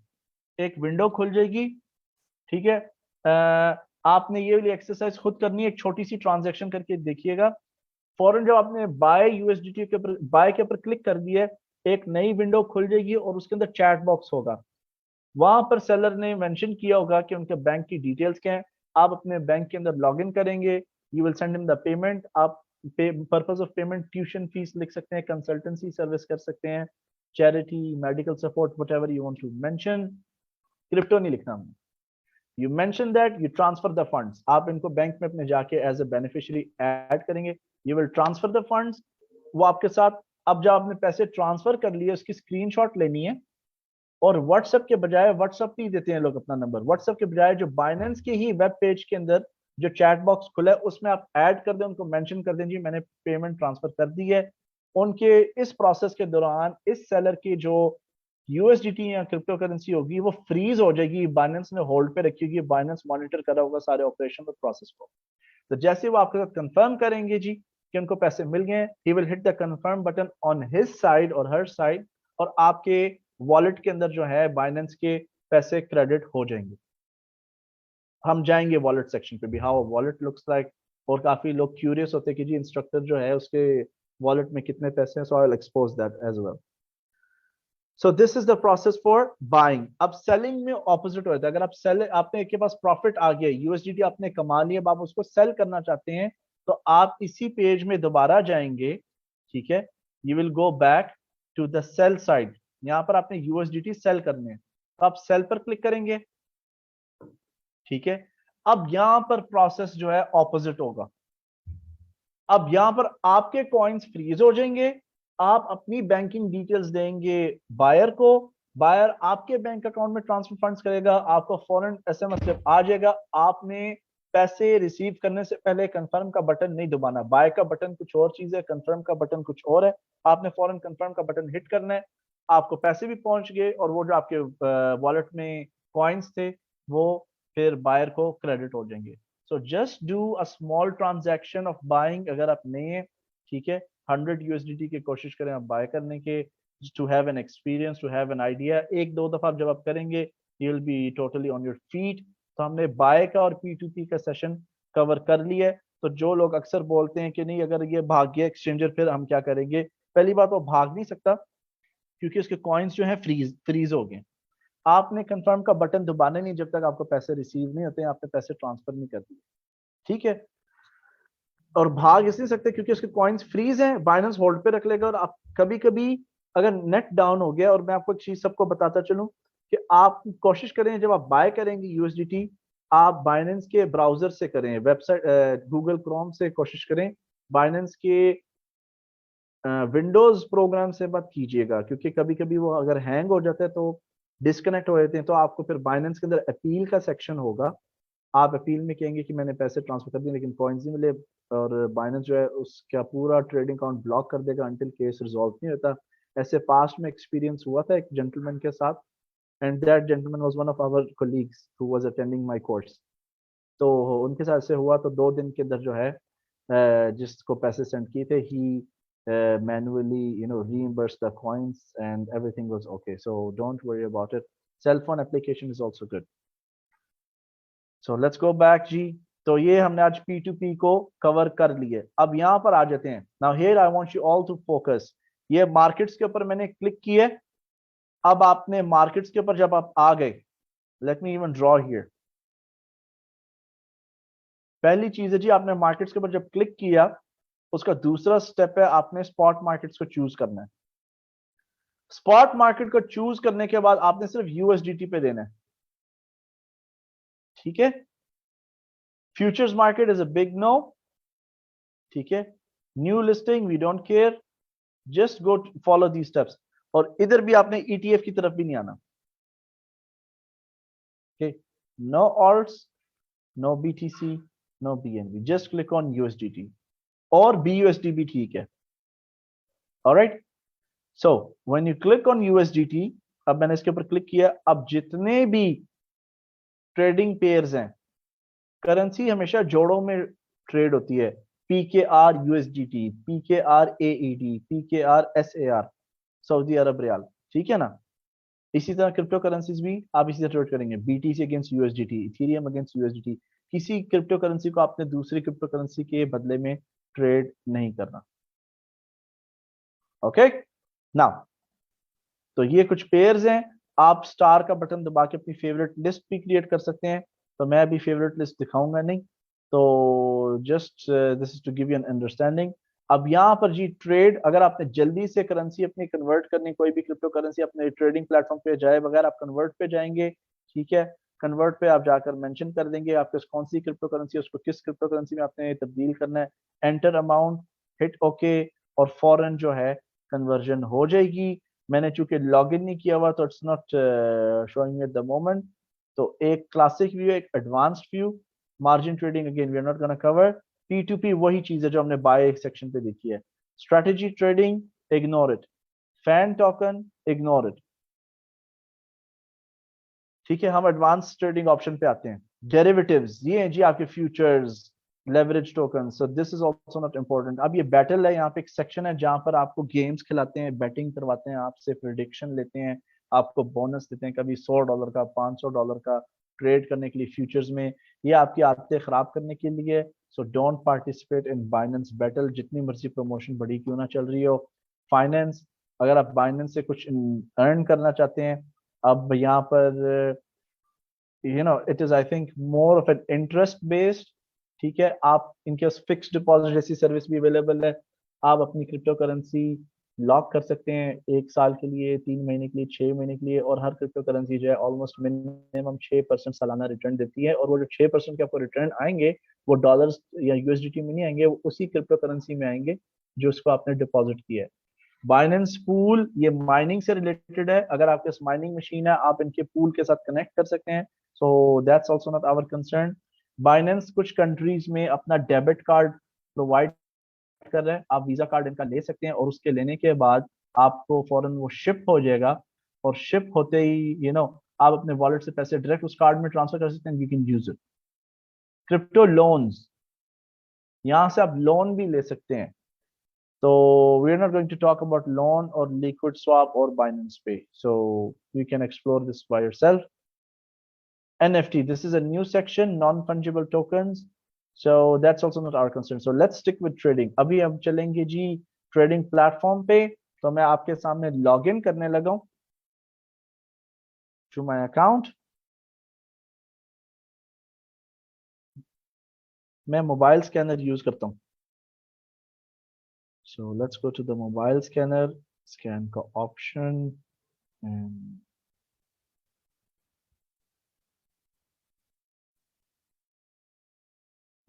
एक विंडो खुल जाएगी, ठीक है। आपने ये वाली एक्सरसाइज खुद करनी है, एक छोटी सी ट्रांजैक्शन करके देखिएगा। फौरन जब आपने बाय यूएसडीटी के ऊपर, बाय के ऊपर क्लिक कर दिया, एक नई विंडो खुल जाएगी और उसके अंदर चैट बॉक्स होगा। वहां पर सेलर ने मेंशन किया होगा कि उनके बैंक की डिटेल्स क्या है। आप अपने बैंक के अंदर लॉग इन करेंगे, you will send him the payment. आप purpose of payment tuition fees लिख सकते हैं, कंसल्टेंसी सर्विस कर सकते हैं, charity, medical support, whatever you want to mention. Crypto नहीं लिखना हमने। You mention that you transfer the funds, आप इनको बैंक में अपने जाके एज ए बेनिफिशियरी ऐड करेंगे, you will transfer the funds, वो आपके साथ। अब जब आपने पैसे ट्रांसफर कर लिए, उसकी स्क्रीनशॉट लेनी है, और व्हाट्सएप के बजाय, व्हाट्सएप नहीं देते हैं लोग अपना नंबर, व्हाट्सएप के बजाय जो बाइनेंस के ही वेब पेज के अंदर जो चैट बॉक्स खुला है उसमें आप ऐड कर दें, उनको मेंशन कर दें जी मैंने पेमेंट ट्रांसफर कर दी है। उनके इस प्रोसेस के दौरान इस सेलर की जो यूएसडीटी या क्रिप्टो करेंसी होगी वो फ्रीज हो जाएगी, बाइनेंस ने होल्ड पे रखी होगी, बाइनेंस मॉनिटर करा होगा सारे ऑपरेशन और प्रोसेस को। तो जैसे वो आपके साथ कंफर्म करेंगे जी कि उनको पैसे मिल गए, he will hit the confirm button on his side और हर साइड, और आपके वॉलेट के अंदर जो है बाइनेंस के पैसे क्रेडिट हो जाएंगे। हम जाएंगे वॉलेट सेक्शन पे भी, हाउ वॉलेट लुक्स लाइक, और काफी लोग क्यूरियस होते हैं कि जी इंस्ट्रक्टर जो है उसके वॉलेट में कितने पैसे हैं, so I will expose that as well. So this is the process for buying. अब सेलिंग में ऑपोजिट होता है, अगर आप सेल, आपने के पास प्रॉफिट आ गया, यूएसडीटी आपने कमा लिया, अब आप उसको सेल करना चाहते हैं, तो आप इसी पेज में दोबारा जाएंगे, ठीक है। You will go back to the sell side, यहां पर आपने यूएसडीटी सेल करने हैं, तो आप सेल पर क्लिक करेंगे, ठीक है। अब यहां पर प्रोसेस जो है ऑपोजिट होगा। अब यहां पर आपके कॉइन्स फ्रीज हो जाएंगे, आप अपनी बैंकिंग डिटेल्स देंगे बायर को, बायर आपके बैंक अकाउंट में ट्रांसफर फंड्स करेगा, आपको फौरन एसएमएस जब आ जाएगा, आपने पैसे रिसीव करने से पहले कंफर्म का बटन नहीं दबाना। बाय का बटन कुछ और चीज है, कंफर्म का बटन कुछ और है। आपने फौरन कंफर्म का बटन हिट करना है, आपको पैसे भी पहुंच गए, और वो जो आपके वॉलेट में कॉइन्स थे वो फिर बायर को क्रेडिट हो जाएंगे। So just do a small transaction of buying, अगर आप नए हैं, ठीक है, 100 यूएसडीटी की कोशिश करें आप बाय करने के, to have an experience, to have an idea. एक दो दफा जब आप करेंगे you will be totally on your feet. तो हमने बाय का और P2P का सेशन कवर कर लिया है। तो जो लोग अक्सर बोलते हैं कि नहीं अगर ये भाग गया एक्सचेंजर फिर हम क्या करेंगे, पहली बात वो भाग नहीं सकता, क्योंकि उसके कॉइन्स जो है फ्रीज हो गए। आपने कंफर्म का बटन दबाना नहीं जब तक आपको पैसे रिसीव नहीं होते हैं, आपने पैसे ट्रांसफर नहीं कर दिए, ठीक है। और भाग इस नहीं सकते क्योंकि उसके कॉइन्स फ्रीज हैं, बाइनेंस होल्ड पे रख लेगा। और आप कभी कभी अगर नेट डाउन हो गया, और मैं आपको एक चीज सबको बताता चलूं कि आप कोशिश करें जब आप बाय करेंगे यूएसडीटी, आप बाइनेंस के ब्राउजर से करें, वेबसाइट गूगल क्रोम से कोशिश करें, बाइनेंस के विंडोज प्रोग्राम से मत कीजिएगा, क्योंकि कभी कभी वो अगर हैंग हो जाता है तो डिस्कनेक्ट हो जाते हैं। तो आपको फिर बाइनेंस के अंदर अपील का सेक्शन होगा, आप अपील में कहेंगे कि मैंने पैसे ट्रांसफर कर दिए लेकिन कॉइन्स नहीं मिले, और बाइनेंस जो है उसका पूरा ट्रेडिंग अकाउंट ब्लॉक कर देगा अंटिल केस रिजॉल्व नहीं होता। ऐसे पास्ट में एक्सपीरियंस हुआ था एक जेंटलमैन के साथ, and that gentleman was one of our colleagues who was attending my course. तो उनके साथ ऐसे हुआ, तो 2 दिन के अंदर जो है जिसको पैसे सेंड किए थे, ही manually reimburse the coins and everything was okay, so don't worry about it. Cell phone application is also good. So let's go back जी। तो ये हमने आज P2P को कवर कर लिए। अब यहां पर आ जाते हैं। Now here I want you all to focus। ये मार्केट्स के ऊपर मैंने क्लिक किया। अब आपने मार्केट्स के ऊपर जब आप आ गए, let me even draw here. पहली चीज है जी, आपने मार्केट्स के ऊपर जब क्लिक किया, उसका दूसरा स्टेप है आपने स्पॉट मार्केट्स को चूज करना है। स्पॉट मार्केट को चूज करने के बाद आपने सिर्फ यूएसडीटी पे देना है, ठीक है। Futures market is a big no, ठीक है। New listing we don't care, just go follow the steps. और इधर भी आपने ईटीएफ की तरफ भी नहीं आना, Okay, no alts, no BTC, no BNB. Just click on USDT और BUSD भी ठीक है. All right. So when you click on USDT, अब मैंने इसके ऊपर क्लिक किया. अब जितने भी ट्रेडिंग पेयर्स हैं, करेंसी हमेशा जोड़ों में ट्रेड होती है. PKR USDT, PKR AED, PKR SAR, Saudi Arab riyal. ठीक है ना. इसी तरह क्रिप्टो करेंसीज भी आप इसी तरह ट्रेड करेंगे. BTC against USDT, Ethereum against USDT. किसी क्रिप्टो करेंसी को आपने दूसरी क्रिप्टो करेंसी के बदले में ट्रेड नहीं करना. ओके नाउ, तो ये कुछ पेयर्स हैं. आप स्टार का बटन दबा के अपनी फेवरेट लिस्ट भी क्रिएट कर सकते हैं. तो मैं अभी फेवरेट लिस्ट दिखाऊंगा नहीं. तो just this is to give you an understanding. अब यहाँ पर जी ट्रेड, अगर आपने जल्दी से करेंसी अपनी कन्वर्ट करनी, कोई भी क्रिप्टो करेंसी अपने ट्रेडिंग प्लेटफॉर्म पे जाए बगैर, आप कन्वर्ट पे जाएंगे. ठीक है, कन्वर्ट पे आप जाकर मेंशन कर देंगे आपके पास कौन सी क्रिप्टो करेंसी है, उसको किस क्रिप्टो करेंसी में आपने तब्दील करना है. एंटर अमाउंट, हिट ओके, और फौरन जो है कन्वर्जन हो जाएगी. मैंने चूंकि लॉगिन नहीं किया हुआ तो it's not showing at the moment. तो एक क्लासिक व्यू, एक advanced view. Margin trading again we are not gonna cover. P2P वही चीज है जो हमने बाय सेक्शन पे देखी है. Strategy trading, ignore it. Fan token, ignore it. ठीक है, हम एडवांस ट्रेडिंग ऑप्शन पे आते हैं. डेरिवेटिव्स, ये हैं जी आपके futures, leverage token. So this is also not important. अब ये बैटल है, यहाँ पे एक सेक्शन है जहां पर आपको गेम्स खिलाते हैं, बैटिंग करवाते हैं, आपसे प्रिडिक्शन लेते हैं, आपको बोनस देते हैं, कभी $100 का, $500 का ट्रेड करने के लिए फ्यूचर्स में. ये आपकी आदतें खराब करने के लिए. So don't participate in Binance battle, जितनी मर्जी प्रमोशन बड़ी क्यों ना चल रही हो. फाइनेंस, अगर आप बाइनेंस से कुछ अर्न करना चाहते हैं, अब यहाँ पर it is I think more of an interest based. ठीक है, आप इनके पास फिक्स डिपॉजिट जैसी सर्विस भी अवेलेबल है. आप अपनी क्रिप्टो करेंसी लॉक कर सकते हैं 1 साल के लिए, 3 महीने के लिए, 6 महीने के लिए. और हर क्रिप्टो करेंसी जो है ऑलमोस्ट मिनिमम 6% सालाना रिटर्न देती है. और वो जो 6% के आपको रिटर्न आएंगे, वो डॉलर्स या USDT में नहीं आएंगे, वो उसी क्रिप्टो करेंसी में आएंगे जो उसको आपने डिपॉजिट किया है. बाइनेंस पूल, ये माइनिंग से रिलेटेड है. अगर आपके पास माइनिंग मशीन है, आप इनके पूल के साथ कनेक्ट कर सकते हैं. So that's also not our concern. Binance कुछ कंट्रीज में अपना डेबिट कार्ड प्रोवाइड कर रहे हैं. आप वीजा कार्ड इनका ले सकते हैं, और उसके लेने के बाद आपको फौरन वो शिप हो जाएगा. और शिप होते ही आप अपने वॉलेट से पैसे डायरेक्ट उस कार्ड में ट्रांसफर कर सकते हैं. You can use it. Crypto loans, यहाँ से आप लोन भी ले सकते हैं. So we are not going to talk about loan or liquid swap or Binance Pay. So you can explore this by yourself. NFT, this is a new section, non-fungible tokens. So that's also not our concern. So let's stick with trading. अभी हम चलेंगे जी trading platform पे. तो मैं आपके सामने log in करने लगा हूं टू माय अकाउंट. मैं मोबाइल स्कैनर यूज करता हूं. So let's go to the mobile scanner, scan का option, and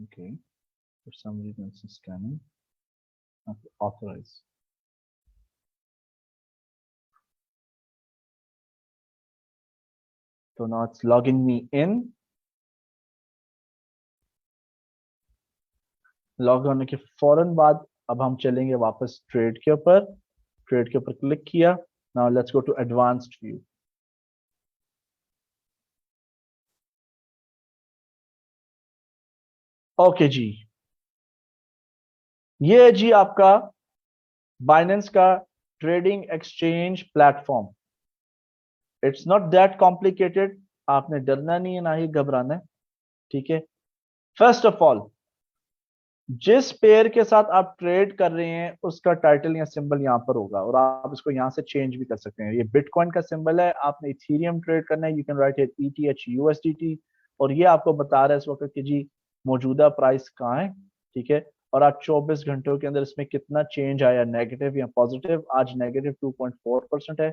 okay, for some reason it's scanning. Okay, authorize. So now it's logging me in. Log होने के फौरन बाद अब हम चलेंगे वापस ट्रेड के ऊपर. ट्रेड के ऊपर क्लिक किया. Now let's go to advanced view. Okay जी, ये है जी आपका बाइनेंस का trading exchange platform. It's not that complicated. आपने डरना नहीं है, ना ही घबराना है. ठीक है, फर्स्ट ऑफ ऑल, जिस पेयर के साथ आप ट्रेड कर रहे हैं उसका टाइटल या सिंबल यहाँ पर होगा, और आप इसको यहाँ से चेंज भी कर सकते हैं. ये बिटकॉइन का सिंबल है. आपने इथेरियम ट्रेड करना है, you can write it ETH USDT. और ये आपको बता रहा है इस वक्त कि जी मौजूदा प्राइस कहाँ है. ठीक है, और आज 24 घंटों के अंदर इसमें कितना चेंज आया, नेगेटिव या पॉजिटिव. आज नेगेटिव 2.4% है.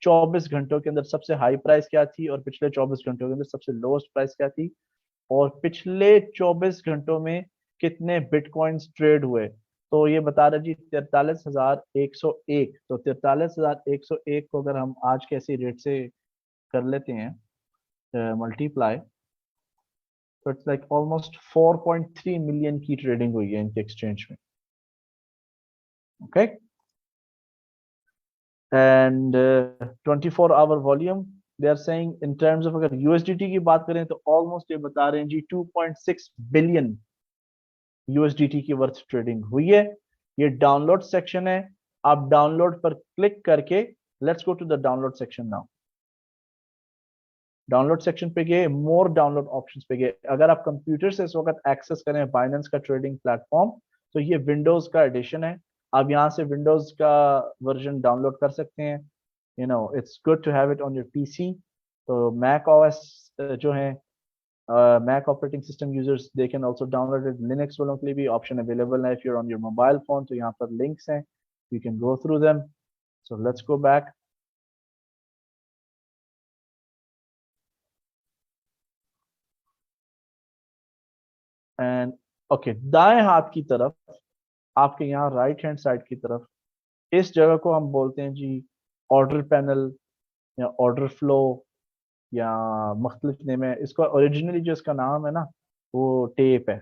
24 घंटों के अंदर सबसे हाई प्राइस क्या थी, और पिछले 24 घंटों के अंदर सबसे लोएस्ट प्राइस क्या थी, और पिछले 24 घंटों में कितने बिटकॉइंस ट्रेड हुए. तो ये बता रहा जी 43,101. तो 43,101 को अगर हम आज के ऐसी रेट से कर लेते हैं, मल्टीप्लाई, तो इट्स लाइक ऑलमोस्ट 4.3 मिलियन की ट्रेडिंग हुई है इनके एक्सचेंज में. Okay, and 24 hour volume they are saying in terms of, अगर यूएसडीटी की बात करें तो ऑलमोस्ट ये बता रहे हैं जी 2.6 बिलियन यूएसडीटी की वर्थ ट्रेडिंग हुई है. ये डाउनलोड सेक्शन है, आप डाउनलोड पर क्लिक करके, let's go to the download section now. Download section पे गए, मोर डाउनलोड ऑप्शंस पे गए. अगर आप कंप्यूटर से इस वक्त एक्सेस करें बाइनेंस का ट्रेडिंग प्लेटफॉर्म, तो ये विंडोज का एडिशन है. आप यहाँ से विंडोज का वर्जन डाउनलोड कर सकते हैं. You know it's good to have it on your PC. तो मैक ओएस जो है, Mac operating system users they can also download it. Linux वालों के लिए भी ऑप्शन अवेलेबल है. If you are on your mobile phone, तो यहाँ पर लिंक्स हैं, you can go through them. So let's go back. And okay, दाएं हाथ की तरफ आपके यहाँ राइट हैंड साइड की तरफ, इस जगह को हम बोलते हैं जी ऑर्डर पैनल या ऑर्डर फ्लो या मुख्तलिफ नेम है इसका. ओरिजिनली जो इसका नाम है ना, वो टेप है.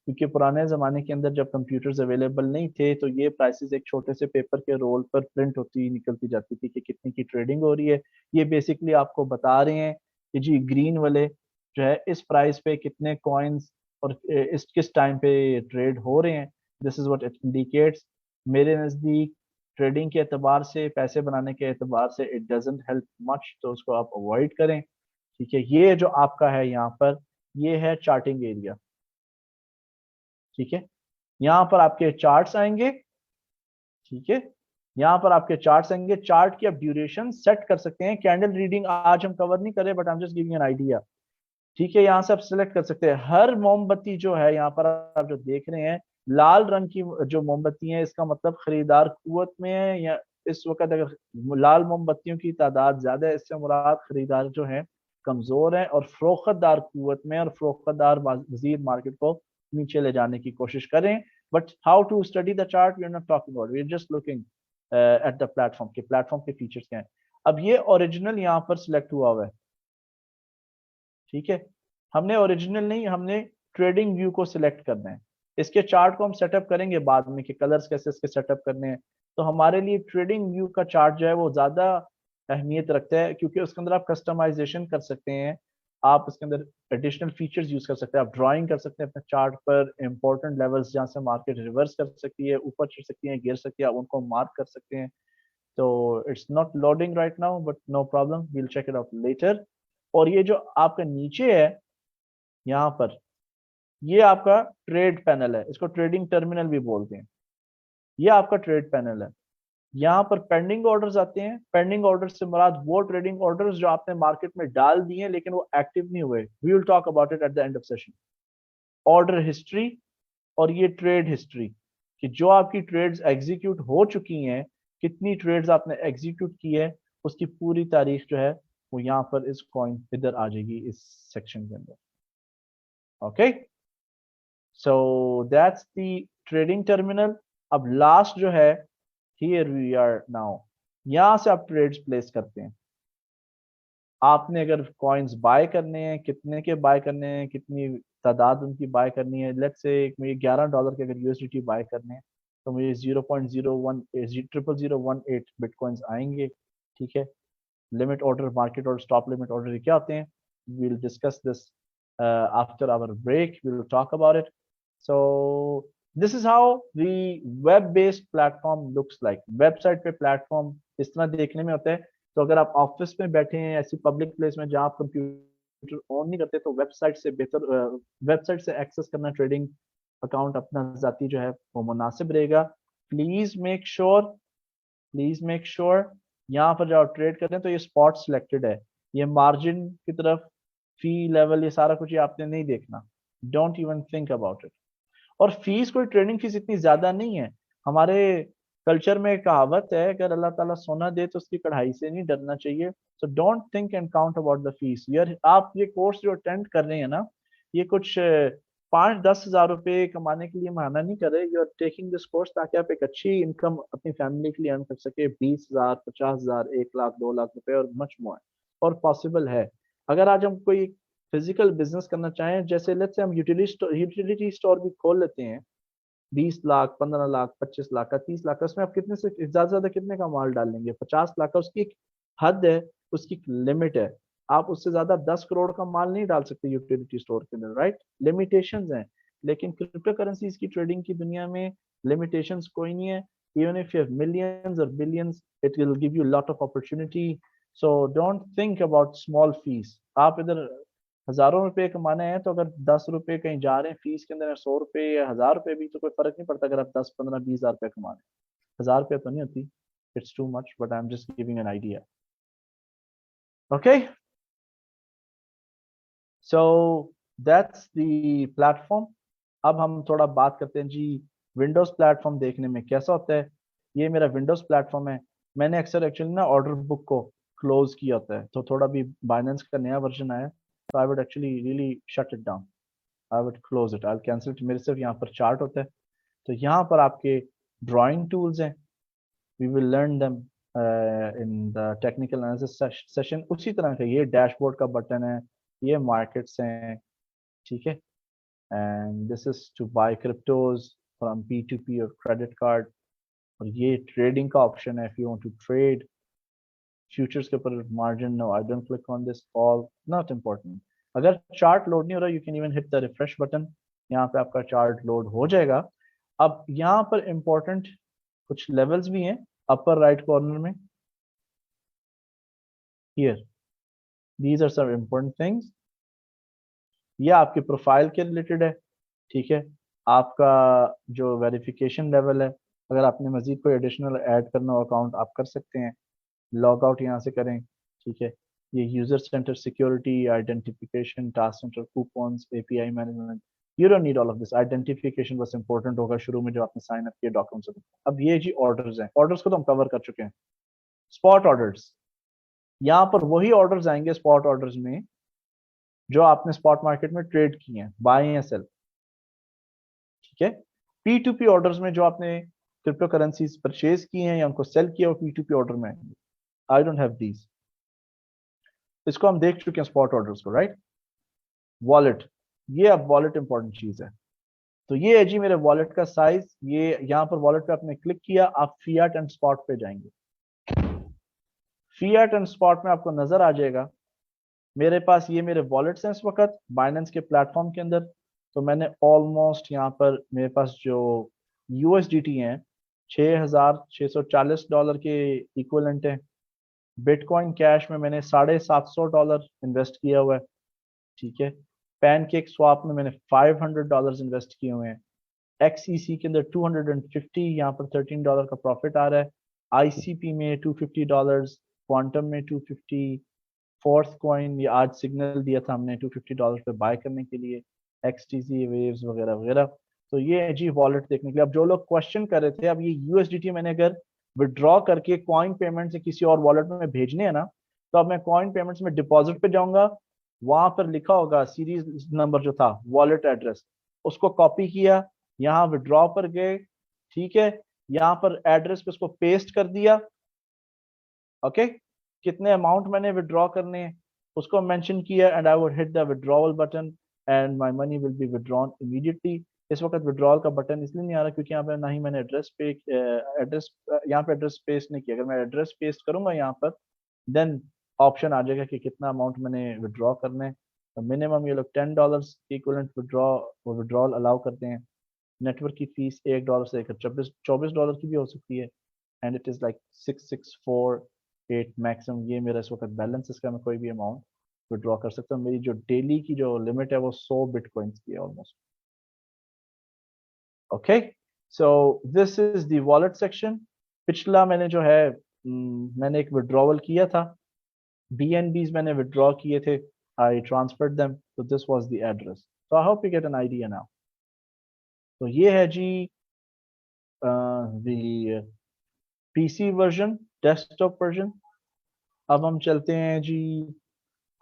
क्योंकि पुराने ज़माने के अंदर जब कंप्यूटर्स अवेलेबल नहीं थे, तो ये प्राइसेस एक छोटे से पेपर के रोल पर प्रिंट होती निकलती जाती थी कि कितने की ट्रेडिंग हो रही है. ये बेसिकली आपको बता रहे हैं कि जी ग्रीन वाले जो है इस प्राइस पे कितने कॉइन्स और इस किस टाइम पे ट्रेड हो रहे हैं. This is what it indicates. मेरे नज़दीक ट्रेडिंग के एतबार से, पैसे बनाने के एतबार से इट डजेंट हेल्प मच, तो उसको आप अवॉइड करें. ठीक है, ये जो आपका है यहाँ पर, ये है चार्टिंग एरिया. ठीक है, यहाँ पर आपके चार्ट्स आएंगे. ठीक है, यहाँ पर आपके चार्ट्स आएंगे. चार्ट की आप ड्यूरेशन सेट कर सकते हैं. कैंडल रीडिंग आज हम कवर नहीं करें, but I am just giving an idea. ठीक है, यहाँ से आप सिलेक्ट कर सकते हैं. हर मोमबत्ती जो है यहाँ पर आप जो देख रहे हैं, लाल रंग की जो मोमबत्ती है, इसका मतलब खरीदार कुवत में है. या इस वक्त अगर लाल मोमबत्तियों की तादाद ज्यादा है, इससे मुराद खरीदार जो है कमजोर है और फरोख्तदार कुवत में, और फरोख्तदार मजीद मार्केट को नीचे ले जाने की कोशिश करें. But how to study the chart, we are not talking about, we are just looking at the platform के प्लेटफॉर्म के फीचर्स क्या हैं. अब ये ओरिजिनल यहाँ पर सिलेक्ट हुआ हुआ है. ठीक है, हमने ओरिजिनल नहीं, हमने ट्रेडिंग व्यू को सिलेक्ट करना है. इसके चार्ट को हम सेटअप करेंगे बाद में कि कलर्स कैसे इसके सेटअप करने हैं. तो हमारे लिए ट्रेडिंग व्यू का चार्ट जो है वो ज्यादा अहमियत रखता है, क्योंकि उसके अंदर आप कस्टमाइजेशन कर सकते हैं. आप उसके अंदर एडिशनल फीचर्स यूज कर सकते हैं. आप ड्राइंग कर सकते हैं अपने चार्ट पर इंपॉर्टेंट लेवल्स जहाँ से मार्केट रिवर्स कर सकती है, ऊपर चढ़ सकती है, गिर सकती है, आप उनको मार्क कर सकते हैं. तो it's not loading right now, but no problem, we'll check it out later. और ये जो आपका नीचे है यहाँ पर, ये आपका ट्रेड पैनल है. इसको ट्रेडिंग टर्मिनल भी बोलते हैं. ये आपका ट्रेड पैनल है. यहाँ पर पेंडिंग ऑर्डर्स आते हैं. पेंडिंग ऑर्डर्स से मुराद वो ट्रेडिंग ऑर्डर्स जो आपने मार्केट में डाल दिए लेकिन वो एक्टिव नहीं हुए. We will talk about it at the end of session. Order history और ये ट्रेड हिस्ट्री, कि जो आपकी ट्रेड्स एग्जीक्यूट हो चुकी हैं, कितनी ट्रेड्स आपने एग्जीक्यूट की है, उसकी पूरी तारीख जो है वो यहाँ पर इस कॉइन इधर आ जाएगी इस सेक्शन के अंदर. Okay, so that's the trading terminal. अब लास्ट जो है, हियर वी आर नाउ, यहां से आप ट्रेड्स प्लेस करते हैं. आपने अगर कॉइन्स बाय करने हैं, कितने के बाय करने हैं, कितनी तादाद उनकी बाय करनी है. लेट्स से मुझे $11 के अगर यूएसडीटी बाय करने हैं, तो मुझे 0.018 बिटकॉइंस आएंगे. ठीक है, लिमिट ऑर्डर, मार्केट और स्टॉप लिमिट ऑर्डर क्या होते हैं, we will discuss this after our break, we will talk about it. So this is how the web based platform looks like. Website पे प्लेटफॉर्म इस तरह देखने में होता है. तो अगर आप ऑफिस में बैठे हैं, ऐसी पब्लिक प्लेस में जहां आप कंप्यूटर ऑन नहीं करते, तो वेबसाइट से बेहतर, वेबसाइट से एक्सेस करना ट्रेडिंग अकाउंट अपना जाती जो है वो मुनासिब रहेगा. Please make sure, please make sure यहाँ पर जब आप ट्रेड करते हैं तो ये स्पॉट सिलेक्टेड है. ये मार्जिन की तरफ, फी लेवल, ये सारा कुछ ये आपने नहीं देखना. Don't even think about it. और फीस, कोई ट्रेडिंग फीस इतनी ज्यादा नहीं है. हमारे कल्चर में एक कहावत है, अगर अल्लाह ताला सोना दे तो उसकी कढ़ाई से नहीं डरना चाहिए. सो don't think and count about the fees. यार आप ये कोर्स जो अटेंड कर रहे हैं ना, ये कुछ 5-10 हज़ार रुपए कमाने के लिए माना नहीं कर रहे. You are taking this course ताकि आप एक अच्छी इनकम अपनी फैमिली के लिए अर्न कर सके. 20,000, 50,000, 1 लाख, 2 लाख रुपए और मच मोर, और पॉसिबल है. अगर आज हम कोई फिजिकल बिजनेस करना चाहें, जैसे लेट्स से हम यूटिलिटी स्टोर भी खोल लेते हैं, 20 लाख, 15 लाख, 25 लाख का, 30 लाख का, उसमें आप कितने से ज्यादा से ज्यादा कितने का माल डाल लेंगे? 50 लाख का। उसकी एक हद है, उसकी एक लिमिट है। आप उससे ज्यादा 10 करोड़ का माल नहीं डाल सकते यूटिलिटी स्टोर के अंदर, राइट? लिमिटेशंस हैं। लेकिन क्रिप्टो करेंसीज की ट्रेडिंग की दुनिया में लिमिटेशंस कोई नहीं है। Even if you have millions और billions, it will give you lot of opportunity. So don't think about small fees. आप इधर हजारों रुपए कमाने हैं, तो अगर 10 रुपए कहीं जा रहे हैं फीस के अंदर, 100 रुपए या 1000 रुपए भी, तो कोई फर्क नहीं पड़ता अगर आप 10, 15, 20 हजार रुपए कमा रहे हैं। 1000 रुपया तो नहीं होती। It's too much, but I am just giving an idea. Okay, so that's the platform. अब हम थोड़ा बात करते हैं जी, विंडोज प्लेटफॉर्म देखने में कैसा होता है। ये मेरा विंडोज प्लेटफॉर्म है। मैंने अक्सर एक्चुअली ना ऑर्डर बुक को क्लोज किया होता है, तो थोड़ा भी बाइनेंस का नया वर्जन आया, तो I would actually really shut it down. I would close it, I cancel it. मेरे सिर्फ यहाँ पर चार्ट होता है। तो यहाँ पर आपके ड्राइंग टूल्स हैं, we will learn them in the technical analysis session. उसी तरह का ये डैशबोर्ड का बटन है, ये मार्केट्स हैं, ठीक है। And this is to buy cryptos from P2P और क्रेडिट कार्ड। और ये ट्रेडिंग का ऑप्शन है, if you want to trade futures के ऊपर margin. No, I don't click on this, all not important. अगर चार्ट लोड नहीं हो रहा, you can even hit the refresh button, यहाँ पे आपका चार्ट लोड हो जाएगा। अब यहाँ पर इंपॉर्टेंट कुछ लेवल्स भी हैं, अपर राइट कॉर्नर में, here these are some important things. ये आपके प्रोफाइल के रिलेटेड है, ठीक है। आपका जो वेरिफिकेशन लेवल है, अगर आपने मजीद कोई एडिशनल ऐड करना हो अकाउंट, आप कर सकते हैं। लॉग आउट यहाँ से करें, ठीक है। ये user centre security, identification, task centre, coupons, API management, you don't need all of this. Identification बस इंपॉर्टेंट होगा शुरू में, जो आपने साइन अप किए डॉक्यूमेंट्स। अब ये जी ऑर्डर्स हैं, ऑर्डर्स को तो हम कवर कर चुके हैं। स्पॉट ऑर्डर्स, यहाँ पर वही ऑर्डर्स आएंगे स्पॉट ऑर्डर्स में जो आपने स्पॉट मार्केट में ट्रेड किए हैं, बाय या सेल, ठीक है। P2P ऑर्डर्स में जो आपने क्रिप्टो करेंसीज परचेज की हैं या उनको सेल किया, वो P2P ऑर्डर में आएंगे। I don't have these. इसको हम देख चुके हैं स्पॉट ऑर्डर्स को, राइट। वॉलेट, ये अब वॉलेट इंपॉर्टेंट चीज है। तो ये है जी मेरे वॉलेट का साइज। ये यहाँ पर वॉलेट पे आपने क्लिक किया, आप फियाट एंड स्पॉट पे जाएंगे। फियाट एंड स्पॉट में आपको नजर आ जाएगा, मेरे पास ये मेरे वॉलेट्स हैं इस वक्त बाइनेंस के प्लेटफॉर्म के अंदर। तो मैंने ऑलमोस्ट यहाँ पर मेरे पास जो USDT हैं, $6,640 के इक्वलेंट है। बिटकॉइन कैश में मैंने $750 इन्वेस्ट किया हुआ है, ठीक है। पैनकेक स्वाप में मैंने $500 इन्वेस्ट किए हुए हैं। XEC के अंदर 250, यहाँ पर $13 का प्रॉफिट आ रहा है। ICP में $250, क्वांटम में 250, फोर्थ कॉइन ये आज सिग्नल दिया था हमने $250 पे बाय करने के लिए, XTC वेव्स वगैरह वगैरह। तो ये है जी वॉलेट देखने के लिए। अब जो लोग क्वेश्चन कर रहे थे, अब ये USDT मैंने अगर विड्रॉ करके कॉइन पेमेंट से किसी और वॉलेट में भेजने हैं ना, तो अब मैं कॉइन पेमेंट्स में डिपॉजिट पे जाऊंगा, वहां पर लिखा होगा सीरीज नंबर जो था, वॉलेट एड्रेस, उसको कॉपी किया, यहाँ विड्रॉ पर गए, ठीक है। यहाँ पर एड्रेस पे उसको पेस्ट कर दिया, ओके। कितने अमाउंट मैंने विड्रॉ करने हैं उसको मेंशन किया, and I would hit the withdrawal button and my money will be withdrawn immediately. इस वक्त विड्रॉल का बटन इसलिए नहीं आ रहा क्योंकि यहाँ पे ना ही मैंने एड्रेस यहाँ पे एड्रेस पेस्ट नहीं किया। अगर मैं एड्रेस पेस्ट करूंगा यहाँ पर, देन ऑप्शन आ जाएगा कि कितना अमाउंट मैंने विड्रॉ करना है। तो मिनिमम ये लोग $10 इक्वलेंट विड्रॉल अलाउ करते हैं। नेटवर्क की फीस $1 से लेकर 24 डॉलर की भी हो सकती है, and it is like 6648 maximum. ये मेरा इस वक्त बैलेंस, इसका मैं कोई भी अमाउंट विड्रॉ कर सकता हूँ। मेरी जो डेली की जो लिमिट है वो 100 बिटकॉइंस की है almost. Okay, so this is the wallet section. पिछला मैंने जो है मैंने एक विड्रॉवल किया था, BNBs मैंने विड्रॉ किए थे, आई ट्रांसफर्ड देम, तो this was the address. So I hope you get an idea now. तो ये है जी the PC version, desktop version. अब हम चलते हैं जी,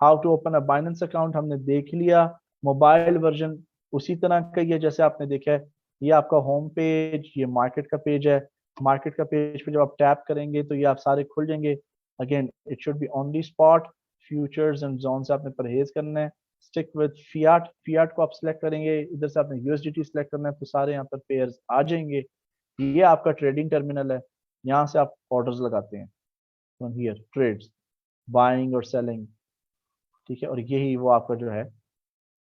how to open a Binance account हमने देख लिया। मोबाइल वर्जन उसी तरह का ही है जैसे आपने देखा है। ये आपका होम पेज, ये मार्केट का पेज है। मार्केट का पेज पे जब आप टैप करेंगे तो ये आप सारे खुल जाएंगे। Again it should be only spot, futures and zone से आपने परहेज करना है। स्टिक विद फियाट, फियाट को आप सिलेक्ट करेंगे, इधर से आपने यूएसडीटी सिलेक्ट करना है, तो सारे यहाँ पर पेयर्स आ जाएंगे। ये आपका ट्रेडिंग टर्मिनल है, यहाँ से आप ऑर्डर्स लगाते हैं, फ्रॉम हियर ट्रेड्स, बाइंग और सेलिंग, ठीक है। और यही वो आपका जो है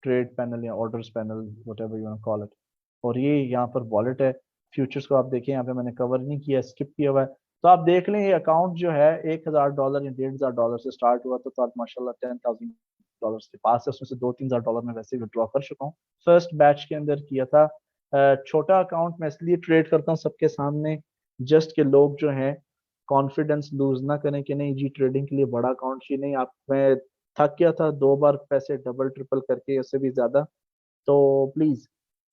ट्रेड पैनल या orders panel, whatever you want call it. और ये यहाँ पर वॉलेट है। फ्यूचर्स को आप देखें, यहाँ पे मैंने कवर नहीं किया, स्किप किया हुआ है। तो आप देख लें ये अकाउंट जो है $1000 या $1500 से स्टार्ट हुआ, तो आप माशाल्लाह $10,000 के पास है। उसमें से $2-3 में वैसे विड्रॉ कर चुका हूँ, फर्स्ट बैच के अंदर किया था। छोटा अकाउंट मैं इसलिए ट्रेड करता हूँ सबके सामने, जस्ट के लोग जो हैं कॉन्फिडेंस लूज ना करें कि नहीं जी ट्रेडिंग के लिए बड़ा अकाउंट चाहिए। नहीं, आप, मैं थक गया था 2 बार पैसे डबल ट्रिपल करके, उससे भी ज्यादा। तो प्लीज,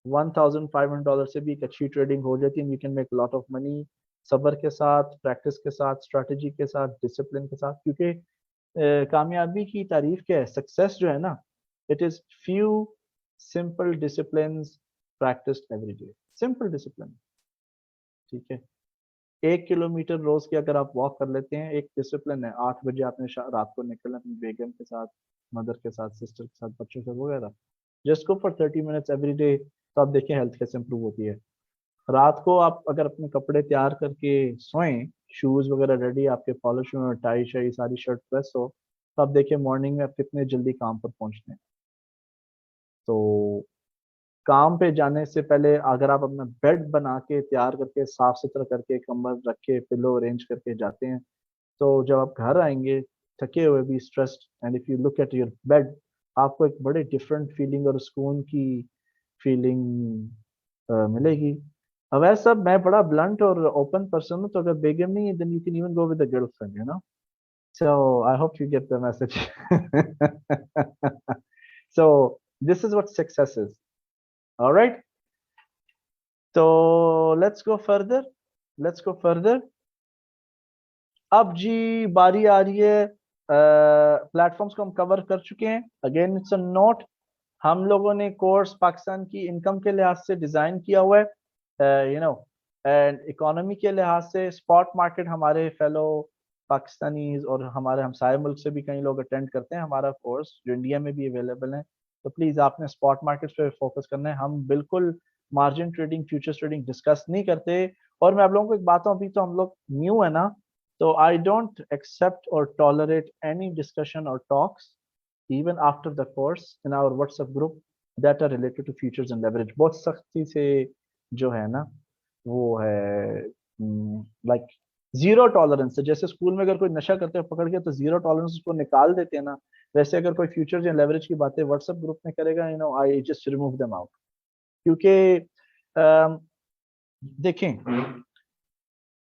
$1500 से भी एक अच्छी ट्रेडिंग हो जाती है। You can make lot of money, सब्र के साथ, प्रैक्टिस के साथ, स्ट्रेटेजी के साथ, डिसिप्लिन के साथ। क्योंकि कामयाबी की तारीफ क्या है, सक्सेस जो है ना, it is few simple discipline practised every day. Simple discipline, ठीक है। 1 किलोमीटर रोज की अगर आप वॉक कर लेते हैं, एक डिसिप्लिन है। 8 बजे आपने रात को निकलना अपनी बेगम के साथ, मदर के साथ, सिस्टर के साथ, बच्चों के साथ वगैरह। Just go for 30 minutes every day, तो आप देखिए हेल्थ कैसे इंप्रूव होती है। रात को आप अगर अपने कपड़े तैयार करके सोएं, शूज वगैरह रेडी, आपके पॉलिश और टाई शाई सारी, शर्ट प्रेस हो, तो आप देखिए मॉर्निंग में आप कितने जल्दी काम पर पहुंचते हैं। तो काम पे जाने से पहले अगर आप अपना बेड बना के तैयार करके साफ सुथरा करके कंबल रख के पिलो अरेंज करके जाते हैं, तो जब आप घर आएंगे थके हुए भी, stressed, and if you look at your bed, आपको एक बड़े डिफरेंट फीलिंग और सुकून की फीलिंग मिलेगी। अब वैसे मैं बड़ा ब्लंट और ओपन पर्सन हूँ, तो अगर बेगम नहीं है then you can even go with the girlfriend, you know. So I hope you get the message. So this is what success is, alright. तो let's go further, let's go further. अब जी बारी आ रही है, प्लेटफॉर्म्स को हम cover कर चुके हैं। अगेन इट्स अ नोट, हम लोगों ने कोर्स पाकिस्तान की इनकम के लिहाज से डिजाइन किया हुआ है, यू नो, एंड इकोनॉमी के लिहाज से। स्पॉट मार्केट हमारे फेलो पाकिस्तानीज और हमारे हमसाय मुल्क से भी कई लोग अटेंड करते हैं हमारा कोर्स, जो इंडिया में भी अवेलेबल है। तो प्लीज आपने स्पॉट मार्केट पे फोकस करना है। हम बिल्कुल margin trading, futures trading discuss नहीं करते। और मैं आप लोगों को एक बात, अभी तो हम लोग न्यू है ना, तो आई डोंट एक्सेप्ट और टॉलरेट एनी डिस्कशन और talks even after the course in our WhatsApp group that are related to futures and leverage। बहुत सख्ती से जो है ना, वो है लाइक जीरो टॉलरेंस है। जैसे स्कूल में अगर कोई नशा करते हुए पकड़ के तो जीरो टॉलरेंस उसको निकाल देते हैं ना, वैसे अगर कोई फ्यूचर्स या लेवरेज की बातें व्हाट्सएप ग्रुप में करेगा, you know, I just remove them out. क्योंकि देखें,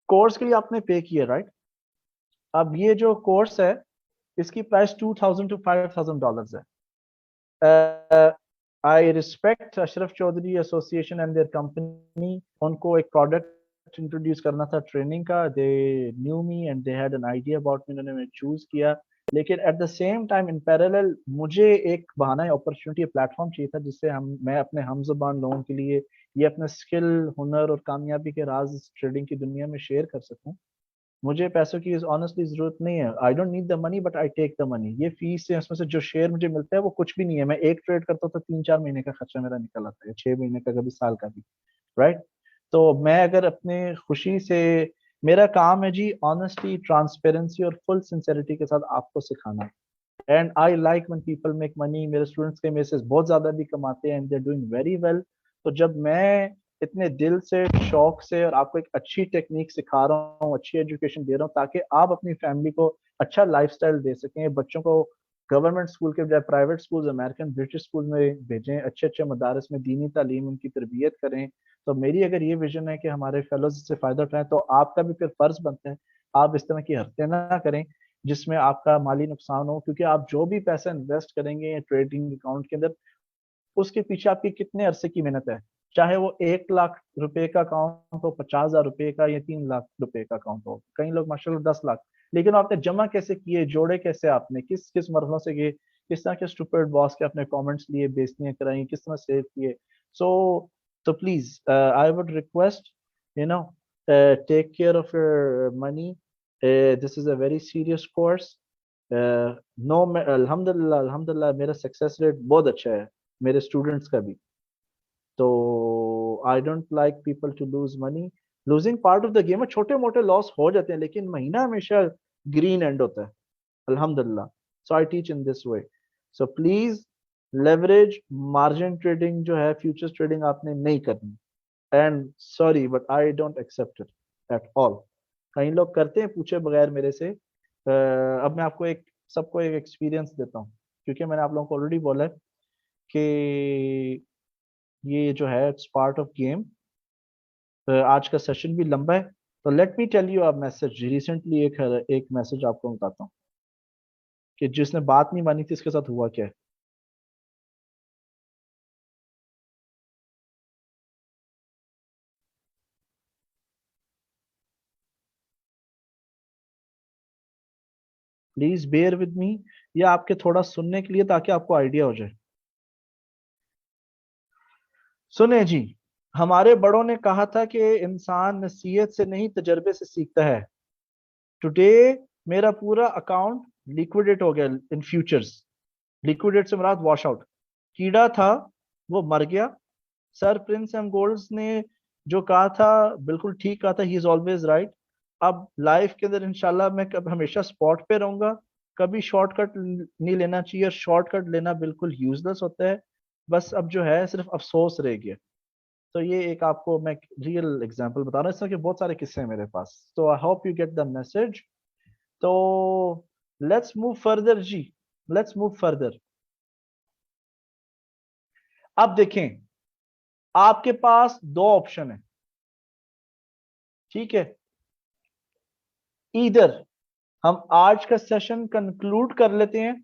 कोर्स के लिए आपने पे किया, राइट। अब ये जो कोर्स है, इसकी प्राइस $2000 to $5000 है। I respect Ashraf Chaudhry association and their company. उनको एक प्रोडक्ट इंट्रोड्यूस करना था ट्रेनिंग का, they knew me and they had an idea about me, उन्होंने मैं चूज किया। लेकिन at the same time in parallel मुझे एक बहाना, अपॉर्चुनिटी, प्लेटफॉर्म चाहिए था जिससे मैं अपने हम जुबान लोगों के लिए ये अपने स्किल, हुनर और कामयाबी के राज ट्रेडिंग की दुनिया में शेयर कर सकूं। मुझे पैसों की ऑनेस्टली जरूरत नहीं है। I don't need the money but I take the money. ये फीस से, इसमें से जो शेयर मुझे मिलता है वो कुछ भी नहीं है। मैं एक ट्रेड करता था, 3-4 महीने का खर्चा मेरा निकल आता है, 6 महीने का, कभी साल का भी, राइट। तो मैं अगर अपने खुशी से, मेरा काम है जी ऑनेस्टी, ट्रांसपेरेंसी और फुल सिंसेरिटी के साथ आपको सिखाना। And I like when people make money. मेरे स्टूडेंट्स के मेरे से बहुत ज्यादा भी कमाते हैं and they are doing very well. तो जब मैं इतने दिल से, शौक से और आपको एक अच्छी टेक्निक सिखा रहा हूँ, अच्छी एजुकेशन दे रहा हूँ, ताकि आप अपनी फैमिली को अच्छा लाइफस्टाइल दे सकें, बच्चों को गवर्नमेंट स्कूल के बजाय private school, American British school में भेजें, अच्छे अच्छे मदारस में दीनी तालीम, उनकी तरबियत करें। तो मेरी अगर ये विजन है कि हमारे फेलोज से फायदा उठाएं, तो आपका भी फिर फर्ज बनता है आप इस तरह की हरकतें ना करें जिसमें आपका माली नुकसान हो। क्योंकि आप जो भी पैसा इन्वेस्ट करेंगे ट्रेडिंग अकाउंट के अंदर, उसके पीछे आपकी कितने अरसे की मेहनत है। चाहे वो 1 लाख रुपए का अकाउंट हो, 50,000 रुपए का, या 3 लाख रुपए का अकाउंट हो, कई लोग माशाल्लाह 10 लाख। लेकिन आपने जमा कैसे किए, जोड़े कैसे, आपने किस किस मरहलों से गए, किस तरह के स्टूपिड बॉस के अपने कमेंट्स लिए, बेइज्जतियां कराई, किस तरह सेव किए। सो तो please I would request, you know, take care of your money. This is a very serious course. No अल्हम्दुलिल्लाह अल्हम्दुलिल्लाह मेरा सक्सेस रेट बहुत अच्छा है, मेरे स्टूडेंट्स का भी। तो I don't like people to lose money, losing part of the game है, छोटे मोटे लॉस हो जाते हैं लेकिन महीना हमेशा ग्रीन एंड होता है अल्हम्दुलिल्लाह। So I teach in this way. So please leverage margin trading जो है, फ्यूचर्स ट्रेडिंग आपने नहीं करनी। And sorry but I don't accept it at all. कई लोग करते हैं पूछे बगैर मेरे से। अब मैं आपको एक सबको एक एक्सपीरियंस देता हूँ, क्योंकि मैंने आप लोगों को ऑलरेडी बोला है कि ये जो है इट्स पार्ट ऑफ गेम। आज का सेशन भी लंबा है, तो let me tell you a message. Recently एक मैसेज आपको बताता हूँ कि जिसने बात नहीं मानी थी इसके साथ हुआ क्या है। प्लीज बेयर विद मी, या आपके थोड़ा सुनने के लिए ताकि आपको आइडिया हो जाए। सुने जी, हमारे बड़ों ने कहा था कि इंसान नसीहत से नहीं तजर्बे से सीखता है। टुडे मेरा पूरा अकाउंट लिक्विडेट हो गया इन फ्यूचर्स। लिक्विडेट से मुराद वॉश आउट। कीड़ा था वो मर गया। सर प्रिंस एम गोल्ड्स ने जो कहा था बिल्कुल ठीक कहा था, ही इज ऑलवेज राइट। अब लाइफ के अंदर इंशाल्लाह मैं कब हमेशा स्पॉट पे रहूंगा। कभी शॉर्टकट नहीं लेना चाहिए, शॉर्टकट लेना बिल्कुल यूजलेस होता है। बस अब जो है सिर्फ अफसोस रह गया। तो ये एक आपको मैं रियल एग्जांपल बता रहा हूँ, इस तरह के बहुत सारे किस्से हैं मेरे पास। तो I hope you get the message. तो लेट्स मूव फर्दर जी, लेट्स मूव फर्दर। अब देखें, आपके पास दो ऑप्शन है, ठीक है। इधर हम आज का सेशन कंक्लूड कर लेते हैं,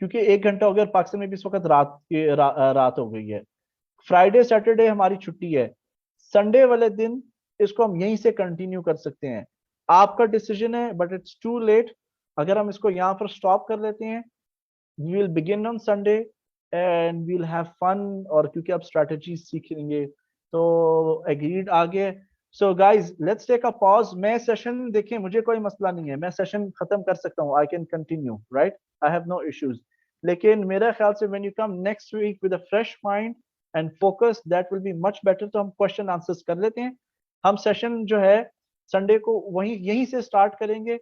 क्योंकि 1 घंटा हो गया और पाकिस्तान में भी इस वक्त रात हो गई है। फ्राइडे सैटरडे हमारी छुट्टी है। संडे वाले दिन इसको हम यहीं से कंटिन्यू कर सकते हैं। आपका डिसीजन है, बट इट्स टू लेट। अगर हम इसको यहाँ पर स्टॉप कर लेते हैं, we will begin on Sunday and we'll have fun. और क्योंकि आप स्ट्रेटजी सीखेंगे तो एग्रीड आगे। So guys let's take a pause. मैं सेशन देखें, मुझे कोई मसला नहीं है, मैं सेशन खत्म कर सकता हूँ, I can continue right, I have no issues. लेकिन मेरे ख्याल से when you come next week with a fresh mind and focus, that will be much better. तो हम क्वेश्चन आंसर्स कर लेते हैं। हम सेशन जो है संडे को वहीं यहीं से स्टार्ट करेंगे।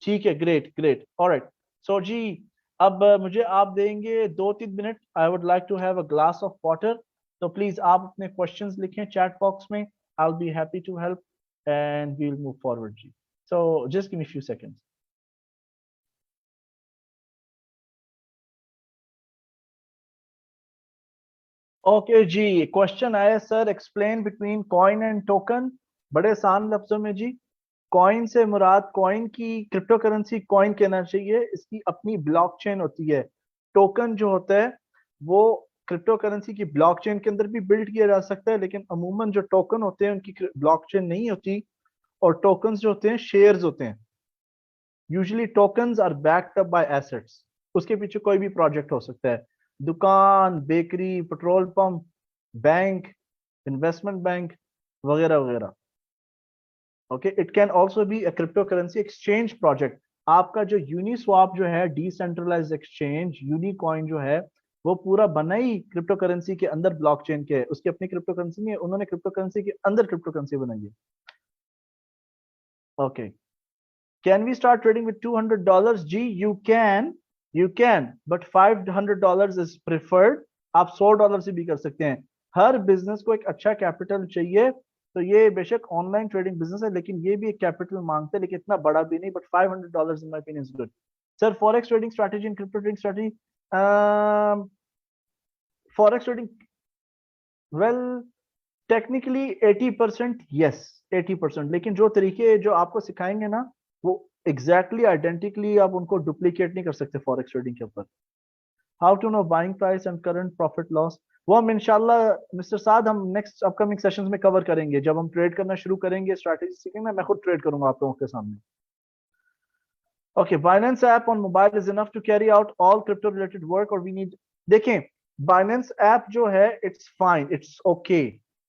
ठीक है, ग्रेट ग्रेट, ऑलराइट। सो जी, अब मुझे आप देंगे 2-3 minute. I would like to have a glass of water. तो प्लीज आप अपने क्वेश्चंस लिखें चैट बॉक्स में। I will be happy to help and we will move forward जी। So just give me few seconds. Okay जी, question आया sir, explain between coin and token. बड़े आसान लफ्जों में जी, कॉइन से मुराद कॉइन की क्रिप्टो करेंसी कॉइन कहना चाहिए, इसकी अपनी ब्लॉकचेन होती है। टोकन जो होता है वो क्रिप्टो करेंसी की ब्लॉकचेन के अंदर भी बिल्ड किया जा सकता है, लेकिन अमूमन जो टोकन होते हैं उनकी ब्लॉकचेन नहीं होती। और टोकन्स जो होते हैं शेयर्स होते हैं। Usually tokens are backed up by assets. उसके पीछे कोई भी प्रोजेक्ट हो सकता है, दुकान, bakery, petrol pump, bank, investment bank, वगैरह वगैरह। Okay, it can also be a crypto currency exchange project. आपका जो यूनिस्वाप जो है डिसेंट्रलाइज्ड एक्सचेंज, यूनिकॉइन जो है वो पूरा बना ही क्रिप्टो करेंसी के अंदर ब्लॉकचेन के है। उसकी अपनी क्रिप्टो करेंसी नहीं है, उन्होंने क्रिप्टो करेंसी के अंदर क्रिप्टो करेंसी बनाई है। Okay, can we start trading with $200? जी you can, but $500 is preferred. आप $100 से भी कर सकते हैं। हर बिजनेस को एक अच्छा कैपिटल चाहिए। तो ये बेशक ऑनलाइन ट्रेडिंग बिजनेस है, लेकिन ये भी एक कैपिटल मांगता है, लेकिन इतना बड़ा भी नहीं। But $500 in my opinion is good. Sir forex trading strategy and crypto trading strategy, forex trading, well technically 80% yes, 80%। लेकिन जो तरीके जो आपको सिखाएंगे ना, वो एग्जैक्टली आइडेंटिकली आप उनको डुप्लीकेट नहीं कर सकते फॉरेक्स ट्रेडिंग के ऊपर। How to know buying price and current profit loss, वो हम इंशाल्लाह मिस्टर साद हम नेक्स्ट अपकमिंग सेशंस में कवर करेंगे। जब हम ट्रेड करना शुरू करेंगे, स्ट्रैटेजी सीखेंगे, मैं खुद ट्रेड करूंगा आप लोगों के सामने। Okay, Binance app on mobile is enough to carry out all crypto related work और वी नीड। देखें, बाइनेंस ऐप जो है it's fine, it's okay,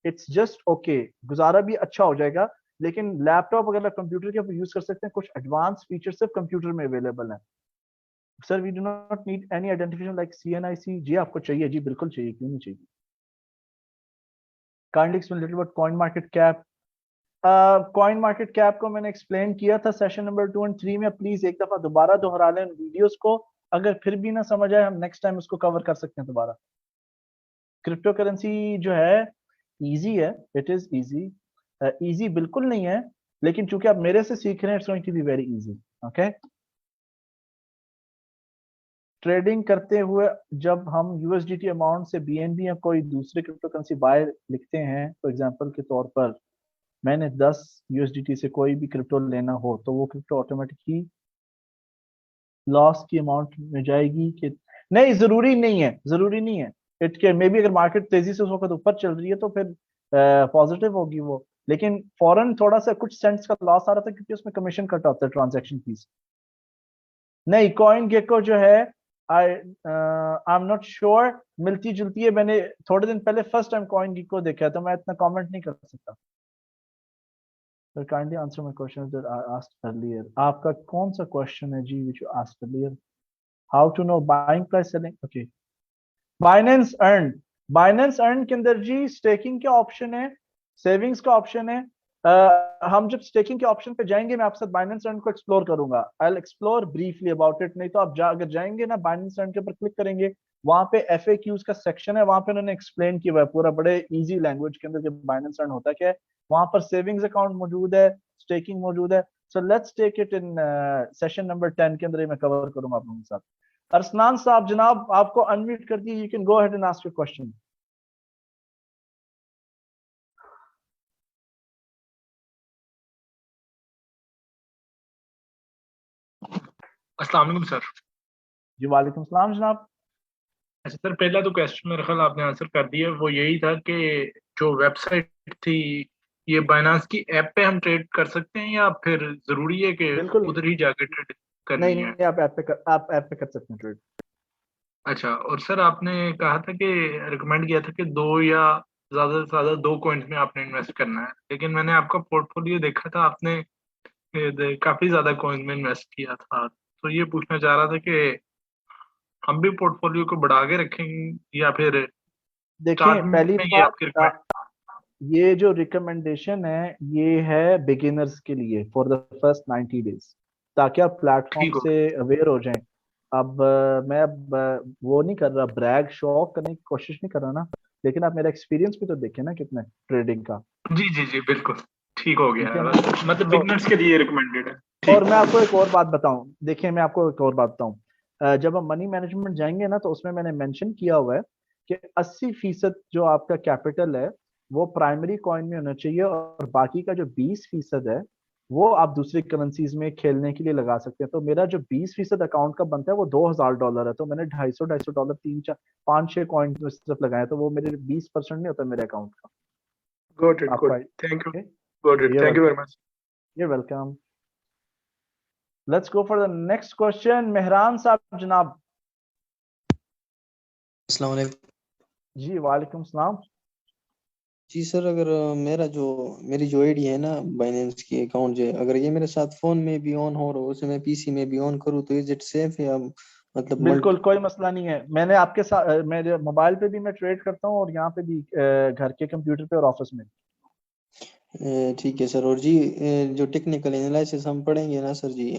it's just okay, गुजारा भी अच्छा हो जाएगा। लेकिन लैपटॉप अगर कंप्यूटर के ऊपर यूज कर सकते हैं, कुछ एडवांस फीचर सिर्फ कंप्यूटर में अवेलेबल है। Sir we do not need any identification like CNIC। जी आपको चाहिए? जी बिल्कुल चाहिए, क्यों नहीं चाहिए। Kindly explain little about coin market cap. Coin market cap को मैंने एक्सप्लेन किया था सेशन नंबर 2 और 3 में। प्लीज एक दफा दोबारा दोहरा लें वीडियोस को, अगर फिर भी ना समझ आए हम नेक्स्ट टाइम उसको कवर कर सकते हैं दोबारा। क्रिप्टो करेंसी जो है इजी है, इट इज इजी। इजी बिल्कुल नहीं है, लेकिन चूंकि आप मेरे से सीख रहे हैं, it's going to be very easy. Okay, trading करते हुए जब हम USDT अमाउंट से BNB या कोई दूसरी क्रिप्टो करेंसी बाय लिखते हैं, तो एग्जांपल के तौर पर मैंने 10 USDT से कोई भी क्रिप्टो लेना हो, तो वो क्रिप्टो ऑटोमेटिकली लॉस की अमाउंट में जाएगी कि नहीं? जरूरी नहीं है, जरूरी नहीं है। इट के मे बी अगर मार्केट तेजी से उस वक्त ऊपर चल रही है तो फिर पॉजिटिव होगी वो, लेकिन फौरन थोड़ा सा कुछ सेंट्स का लॉस आ रहा था क्योंकि उसमें कमीशन कट होता है, ट्रांजैक्शन फीस। नहीं, कॉइन गेको जो है आई एम नॉट श्योर, मिलती जुलती है। मैंने थोड़े दिन पहले फर्स्ट टाइम कॉइन गेको देखा है, तो मैं इतना कमेंट नहीं कर सकता। So kindly answer my questions that I asked earlier. आपका कौन सा क्वेश्चन है जी which you asked earlier? How to know buying price selling? Okay. Binance earn, Binance earn के अंदर जी स्टेकिंग का ऑप्शन है, सेविंग्स का ऑप्शन है। हम जब स्टेकिंग के ऑप्शन पे जाएंगे, मैं आपके साथ Binance earn को एक्सप्लोर करूंगा। I explore briefly about it. नहीं तो आप अगर जाएंगे ना Binance earn के ऊपर क्लिक करेंगे, वहां पे FAQs का सेक्शन है, वहां पे उन्होंने एक्सप्लेन किया हुआ है पूरा बड़े इजी लैंग्वेज के अंदर कि Binance earn होता क्या है। वहां पर सेविंग्स अकाउंट मौजूद है, स्टेकिंग मौजूद है। So let's take it in session number 10 के अंदर ही मैं कवर करूंगा आप लोगों के साथ। अरसलान साहब जनाब, आपको अनम्यूट कर दिए, you can go ahead and ask your question. अस्सलाम वालेकुम सर। जी वालेकुम सलाम जनाब। अच्छा सर, पहला तो क्वेश्चन मेरे ख्याल आपने आंसर कर दिया। वो यही था कि जो वेबसाइट थी, ये बाइनांस की ऐप पे हम ट्रेड कर सकते हैं या फिर जरूरी है कि बिल्कुल, उधर ही जाके ट्रेड नहीं करनी है? नहीं, आप ऐप पे कर सकते हैं ट्रेड। अच्छा, और सर आपने कहा था कि रिकमेंड किया था कि दो या ज्यादा से ज्यादा दो कॉइन्स में आपने इन्वेस्ट करना है, लेकिन मैंने आपका पोर्टफोलियो देखा था, आपने काफी ज्यादा कॉइन्स में इन्वेस्ट किया था। तो ये पूछना चाह रहा था कि हम भी पोर्टफोलियो को बढ़ा के रखेंगे या फिर देखें, स्टार्ट पहली में ये बात आपकी रिकमेंड? ये जो रिकमेंडेशन है ये है बिगिनर्स के लिए फॉर द फर्स्ट 90 डेज, ताकि आप प्लेटफॉर्म ठीक हो से अवेयर हो जाएं। अब मैं अब वो नहीं कर रहा, ब्रैग शो ऑफ करने की कोशिश नहीं कर रहा ना, लेकिन आप मेरा एक्सपीरियंस भी तो देखें ना कितने ट्रेडिंग का। गया। जी जी जी, बिल्कुल ठीक हो गया ठीक है है ना? बस, मतलब तो बिगनर्स के लिए रिकमेंडेड है। और ठीक। मैं आपको एक और बात बताऊं, देखिए मैं आपको एक और बात बताऊं, जब हम मनी मैनेजमेंट जाएंगे ना, तो उसमें मैंने मेंशन किया हुआ है कि 80% जो आपका कैपिटल है वो प्राइमरी कॉइन में होना चाहिए, और बाकी का जो 20% है वो आप दूसरी करेंसीज में खेलने के लिए लगा सकते हैं। तो मेरा जो 20% अकाउंट का बनता है वो $2000 है, तो मैंने 250 तीन चार 5-6 कॉइन सिर्फ लगाए, तो वो मेरे 20% नहीं होता मेरे अकाउंट का। गुड इट, आपका गुड। Thank you. ये good it, thank you very much. ये welcome. Let's go for the next question, Mehran साहब जनाब। अस्सलाम वालेकुम। जी वालेकुम सलाम। जी सर, अगर मेरी जो आईडी है ना बाइनेंस की अकाउंट जो है, अगर ये मेरे साथ फोन में भी ऑन हो रहा हो, उसे मैं PC में भी ऑन करूँ, तो इज इट सेफ या मतलब बिल्कुल कोई मसला नहीं है, मैंने आपके साथ मेरे मोबाइल पे भी मैं ट्रेड करता हूँ, और यहाँ पे भी घर के कंप्यूटर पे और ऑफिस में। ठीक है सर। और जी जो टेक्निकल एनालिसिस हम पढ़ेंगे ना सर जी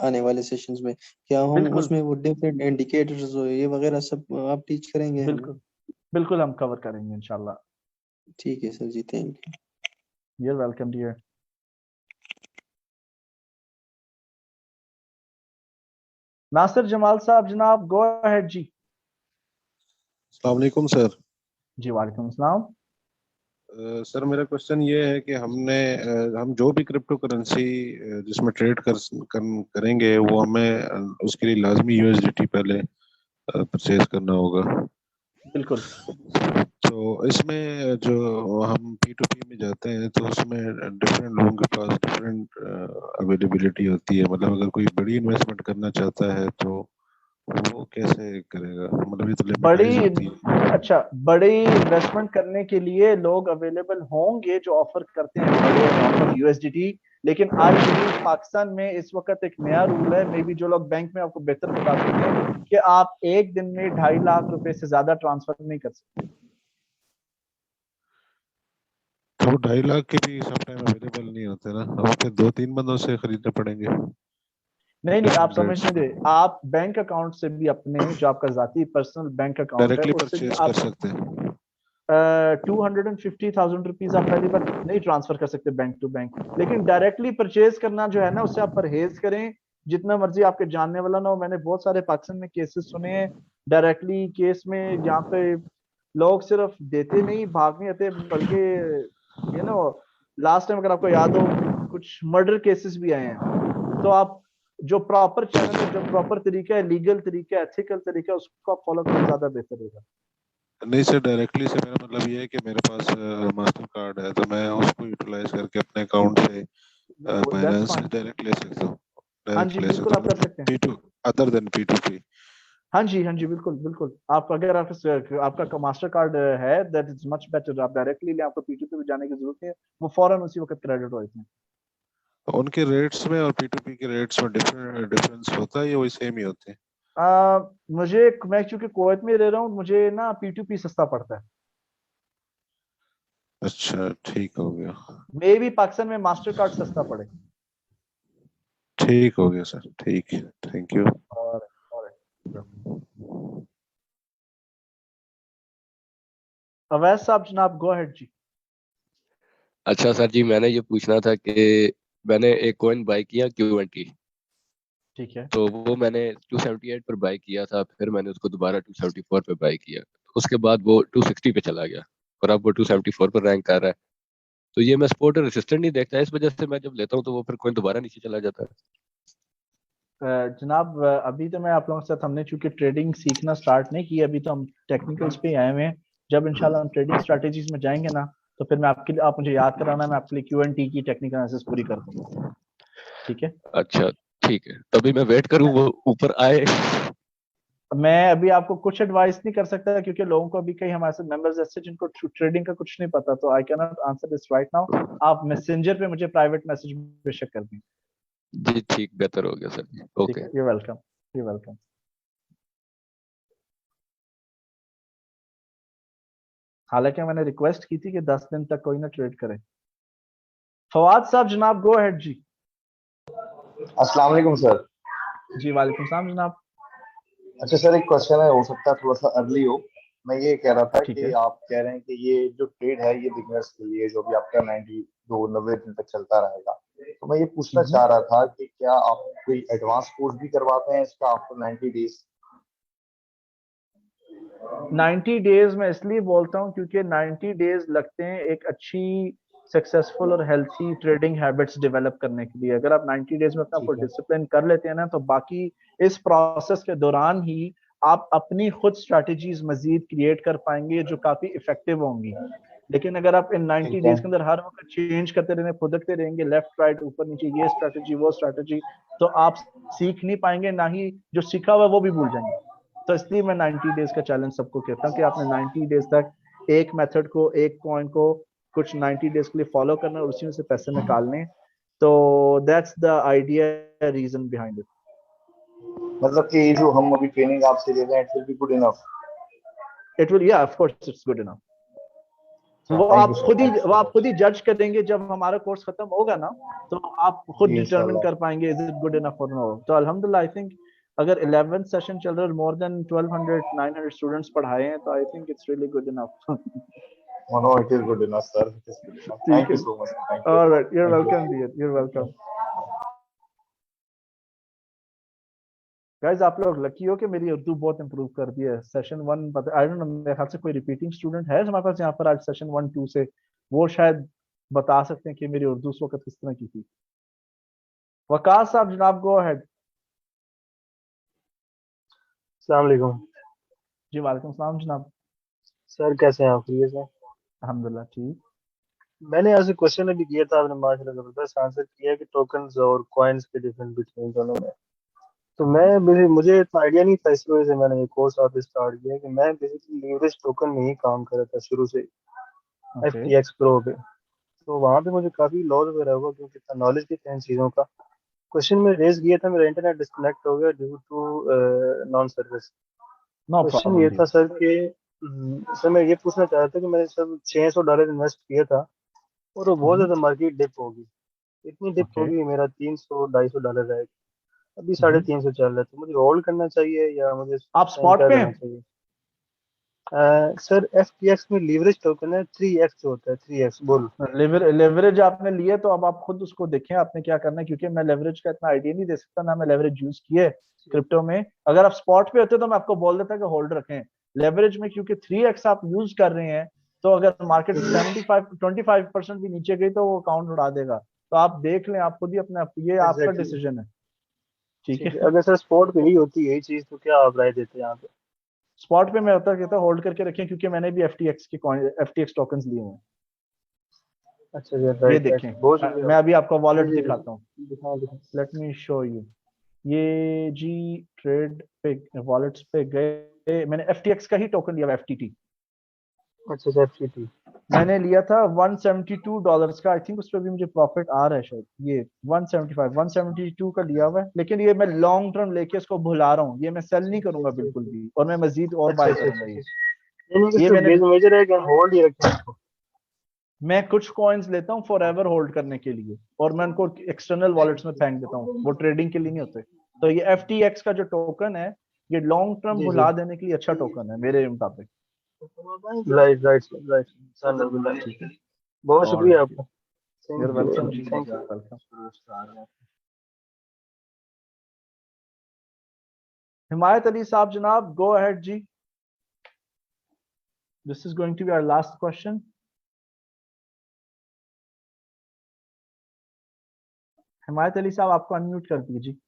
आने वाले सेशंस में, क्या हम बिल्कुल उसमें वो डिफरेंट इंडिकेटर्स ये वगैरह सब आप टीच करेंगे हमें? बिल्कुल बिल्कुल हम कवर करेंगे इंशाल्लाह। ठीक है सर जी, thank you. You're welcome dear. Nasir Jamal साहब जनाब, गो अहेड जी। अस्सलाम वालेकुम सर। जी वालेकुम सलाम। सर मेरा क्वेश्चन ये है कि हम जो भी क्रिप्टो करेंसी जिसमें ट्रेड करेंगे, वो हमें उसके लिए लाजमी USDT पहले परचेज करना होगा। बिल्कुल तो इसमें जो हम P2P में जाते हैं, तो उसमें डिफरेंट लोगों के पास डिफरेंट अवेलेबिलिटी होती है। मतलब अगर कोई बड़ी इन्वेस्टमेंट करना चाहता है तो वो कैसे करेगा, मतलब ये तो बड़ी लिमिटाइज होती है। अच्छा, बड़ी इन्वेस्टमेंट करने के लिए लोग अवेलेबल होंगे जो ऑफर करते हैं बड़े अमाउंट ऑफ यूएसडीटी, लेकिन आई बिलीव पाकिस्तान में इस वक्त एक नया रूल है, मे बी जो लोग बैंक में आपको बेहतर बता सकते हैं, कि आप एक दिन में 2.5 लाख रुपए से ज्यादा ट्रांसफर नहीं कर सकते। तो 2.5 लाख के भी सब टाइम अवेलेबल नहीं होते ना, अब फिर 2-3 बंदों से खरीदने पड़ेंगे नहीं नहीं, आप डिफरेंट समझ रेट्स नहीं पे। रहे, आप बैंक अकाउंट से भी अपने जो आपका जाती पर्सनल बैंक अकाउंट है डायरेक्टली उससे भी परचेज कर आप सकते हैं। 250,000 रुपीज आप पहली बार नहीं ट्रांसफर कर सकते बैंक टू बैंक, लेकिन डायरेक्टली परचेज करना जो है ना, उससे आप परहेज करें। जितना मर्जी आपके जानने वाला ना हो, मैंने बहुत सारे पाकिस्तान में केसेस सुने हैं डायरेक्टली केस में, यहाँ पे लोग सिर्फ देते नहीं, भाग नहीं आते, बल्कि यू नो लास्ट टाइम अगर आपको याद हो कुछ मर्डर केसेस भी आए हैं। तो आप जो प्रॉपर चैनल है, जो प्रॉपर तरीका है, लीगल तरीका है, एथिकल तरीका है, उसको आप फॉलो करें, ज्यादा बेहतर होगा। नहीं सर, डायरेक्टली से मेरा मतलब ये है कि मेरे पास मास्टर कार्ड है, तो मैं उसको यूटिलाइज करके अपने अकाउंट से दैट्स बाइनेंस से फाइन। डायरेक्ट ले सकता हूँ। हाँ डायरेक्ट जी ले बिल्कुल सकता हूँ, आप कर मतलब सकते हैं। P2 other than P2P। हाँ जी बिल्कुल बिल्कुल, आप अगर आपका मास्टर कार्ड है, दैट इज मच बेटर, आप डायरेक्टली ले, आपको पीटू पे जाने की जरूरत नहीं है, वो फौरन उसी वक्त क्रेडिट हो इसमें। उनके रेट्स में और P2P के रेट्स में डिफरेंस होता है या वही सेम ही होते हैं? मैं चूंकि कुवैत में रह रहा हूँ, मुझे ना पी सस्ता पड़ता है। अच्छा, ठीक हो गया। मे भी पाकिस्तान में मास्टर कार्ड सस्ता पड़े। ठीक हो गया सर, ठीक है, थैंक यू। और अवैस साहब, जनाब गो अहेड जी। अच्छा सर जी, मैंने ये पूछना था कि मैंने एक कॉइन बाय किया Q20। ठीक है। तो वो मैंने 278 पर बाय किया था, फिर मैंने उसको दोबारा 274 पे बाय किया, उसके बाद वो 260 पे चला गया और अब वो 274 पर रैंक कर रहा है। तो ये मैं सपोर्ट रेसिस्टेंट नहीं देखता, इस वजह से मैं जब लेता हूँ तो वो फिर कॉइन दोबारा नीचे चला जाता है। जनाब अभी तो मैं आप लोगों के साथ, हमने चूंकि ट्रेडिंग सीखना स्टार्ट नहीं किया, अभी तो हम टेक्निकल्स पे ही आए हुए हैं। जब इंशाल्लाह हम ट्रेडिंग स्ट्रेटेजीज में जाएंगे ना, तो फिर मैं आपके लिए, आप मुझे याद कराना, मैं आपके लिए Q&T की टेक्निकल एनालिसिस पूरी कर दूंगा। ठीक है। अच्छा ठीक है, तभी मैं वेट करूँ वो ऊपर आए। मैं अभी आपको कुछ एडवाइस नहीं कर सकता, क्योंकि लोगों को अभी कई हमारे साथ मेंबर्स ऐसे जिनको ट्रेडिंग का कुछ नहीं पता, तो I can not answer this right now. आप मैसेंजर पे मुझे प्राइवेट मैसेज बेशक कर दें। जी ठीक, बेहतर हो गया सर जी, ठीक ओके। है, यू वेलकम, यू वेलकम। हालांकि मैंने रिक्वेस्ट की थी कि 10 दिन तक कोई ना ट्रेड करे। फवाद साहब, जनाब गो अहेड जी। अस्सलाम वालेकुम सर। जी वालेकुम सलाम जनाब। अच्छा सर, एक क्वेश्चन है, हो सकता है थोड़ा सा अर्ली हो। मैं ये कह रहा था ठीक कि है। आप कह रहे हैं कि ये जो ट्रेड है ये बिगनर्स के लिए, जो भी आपका 90 दिन तक चलता रहेगा। तो मैं ये पूछना चाह रहा था कि क्या आप कोई एडवांस कोर्स भी करवाते हैं इसका आफ्टर 90 डेज? 90 डेज में इसलिए बोलता हूँ क्योंकि 90 डेज लगते हैं एक अच्छी सक्सेसफुल और हेल्थी ट्रेडिंग हैबिट्स डेवलप करने के लिए। अगर आप 90 डेज में अपना ठीक कोई है। डिसिप्लिन कर लेते हैं ना, तो बाकी इस प्रोसेस के दौरान ही आप अपनी खुद स्ट्रैटेजीज मजीद क्रिएट कर पाएंगे जो काफी इफेक्टिव होंगी। लेकिन अगर आप इन 90 ठीक है। डेज के अंदर हर वक्त चेंज करते रहेंगे, फुदकते रहेंगे, लेफ्ट राइट ऊपर नीचे, ये स्ट्रैटेजी वो स्ट्रैटेजी, तो आप सीख नहीं पाएंगे, ना ही जो सीखा हुआ वो भी भूल जाएंगे। तो इसलिए मैं 90 डेज का चैलेंज सबको कहता हूँ कि आपने 90 डेज तक एक मेथड को, एक कॉइन को कुछ 90 डेज के लिए फॉलो करना और उसी में से पैसे निकालने। तो that's the idea, reason behind it. मतलब कि ये जो हम अभी ट्रेनिंग आपसे ले रहे हैं, it will be good enough. It will, या of course it's good enough. Thank you sir, thank you वो सो आप खुद मच। ही जज करेंगे जब हमारा कोर्स खत्म होगा ना, तो आप खुद जी डिटरमिन इंशाल्लाह। कर पाएंगे इज इट गुड इनफ और नो। तो अल्हम्दुलिल्लाह आई थिंक अगर 11th सेशन चल रहा है, मोर देन 1200 900 स्टूडेंट्स पढ़ाए हैं, तो I think it's really good enough. Oh, no, it is good enough, sir. It is good enough. ठीक Thank है। you so much. Thank you. Alright, you are Thank you. Welcome dear, you are welcome. Guys, आप लोग lucky हो कि मेरी उर्दू बहुत improve कर दी है। सेशन 1, आई डोंट नो, मेरे ख्याल से कोई रिपीटिंग स्टूडेंट है हमारे पास यहाँ पर आज सेशन 1 2 से, वो शायद बता सकते हैं कि मेरी उर्दू उस वक्त किस तरह की थी। वकास साहब, जनाब गो अहेड। अस्सलाम वालेकुम जी वालेकुम सलाम जनाब। सर, कैसे हैं आप? ठीक है। अल्हम्दुलिल्लाह ठीक। मैंने आपसे क्वेश्चन अभी किया था, आपने माशाल्लाह जबरदस्त आंसर किया कि टोकन्स और कॉइन्स के डिफरेंस बिटवीन दोनों में। तो मुझे इतना आइडिया नहीं था, इस वजह से मैंने ये कोर्स आप स्टार्ट किया कि मैं बेसिकली लीवरेज टोकन में ही काम कर रहा था शुरू से ओके FTX प्रो पे। तो वहाँ पे मुझे काफी लॉस वगैरह हुआ क्योंकि इतना नॉलेज भी था इन चीज़ों का। क्वेश्चन में रेज किया था, मेरा इंटरनेट डिस्कनेक्ट हो गया due to non service. No question problem ये जी। था सर कि सर मैं ये पूछना चाह रहा था कि मैंने सर $600 इन्वेस्ट किया था और वो बहुत ज़्यादा मार्केट डिप होगी। इतनी डिप ओके होगी, मेरा $300-250 रह गया। अभी 350 चल रहा है, तो मुझे होल्ड करना चाहिए या मुझे आप इस टाइम स्पॉट क्या पे करना हैं? चाहिए? सर FTX में लीवरेज टोकन है 3x जो होता है, 3x बोल। लेवरेज आपने लिए तो अब आप खुद उसको देखें आपने क्या करना है, क्योंकि मैं लेवरेज का इतना आइडिया नहीं दे सकता ना, मैं लेवरेज यूज किए क्रिप्टो में। अगर आप स्पॉट पे होते तो मैं आपको बोल देता कि होल्ड रखें। लेवरेज में क्योंकि 3x आप यूज कर रहे हैं, तो अगर मार्केट 25% भी नीचे गई तो वो अकाउंट उड़ा देगा। तो आप देख लें, आप खुद ही अपने ये आपका एग्जैक्टली। डिसीजन है। ठीक ठीक है, है। अगर सर स्पॉट पे ही होती है यही चीज़ तो क्या आप राय देते हैं यहाँ पे? स्पॉट पे मैं होता कहता होल्ड करके रखें, क्योंकि मैंने भी FTX टोकन्स लिए हुए हैं। अच्छा सर, ये राइट राइट, देखें, बहुत शुक्रिया। मैं अभी आपको वॉलेट जी जी दिखाता हूँ। दिखाओ दिखाओ। Let me show you. ये जी ट्रेड पे वॉलेट्स पे गए, मैंने FTX का ही टोकन लिया, FTT। अच्छा सर, FTT। मैंने लिया था $172 का, आई थिंक उस पर भी मुझे प्रॉफिट आ रहा है शायद। ये 172 का लिया हुआ है, लेकिन ये मैं लॉन्ग टर्म लेके इसको भुला रहा हूँ, ये मैं सेल नहीं करूंगा बिल्कुल भी, और मैं मजीद और अच्छा बाय अच्छा करूंगा अच्छा ये। अच्छा। नहीं ये इसमें मैंने मेजर है कि हम होल्ड ही रखें इसको? मैं कुछ कॉइन्स लेता हूँ फॉर एवर होल्ड करने के लिए, और मैं उनको एक्सटर्नल वॉलेट्स में फेंक देता हूँ, वो ट्रेडिंग के लिए नहीं होते। तो ये FTX का जो टोकन है, ये लॉन्ग टर्म जी जी। भुला देने के लिए अच्छा टोकन है मेरे मुताबिक। राइट राइट राइट सर, ठीक है। बहुत और शुक्रिया आपका। Your thank you very welcome much, जी, thank you. Welcome. Himayat Ali साहब जनाब, गो अहेड जी। This is going to be our last question. Himayat Ali साहब, आपको अनम्यूट कर दीजिए जी।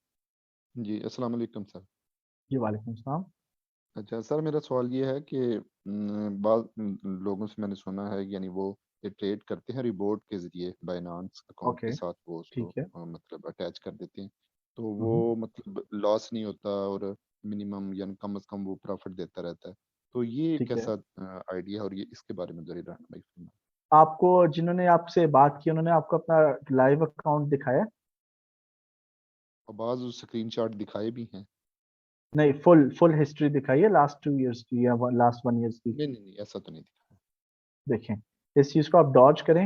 जी अस्सलाम वालेकुम सर। जी वालेकुम सलाम। अच्छा सर, मेरा सवाल ये है कि बाद लोगों से मैंने सुना है, यानी वो ये ट्रेड करते हैं रिबोट के जरिए, बाइनांस अकाउंट के ओके, साथ वो उसको ठीक है। मतलब अटैच कर देते हैं, तो वो मतलब लॉस नहीं होता और मिनिमम यानी कम से कम वो प्रॉफिट देता रहता है। तो ये ठीक है। कैसा आइडिया है, और ये इसके बारे में जरूर रहनुमाई फरमाएं। आपको जिन्होंने आपसे बात की, उन्होंने आपको अपना लाइव अकाउंट दिखाया? और बाज़ स्क्रीनशॉट दिखाए भी हैं। नहीं, फुल फुल हिस्ट्री दिखाई है लास्ट 2 इयर्स की या लास्ट 1 ईयर्स की। नहीं नहीं नहीं, ऐसा तो नहीं दिखाया। देखें, इस चीज को आप डॉज करें।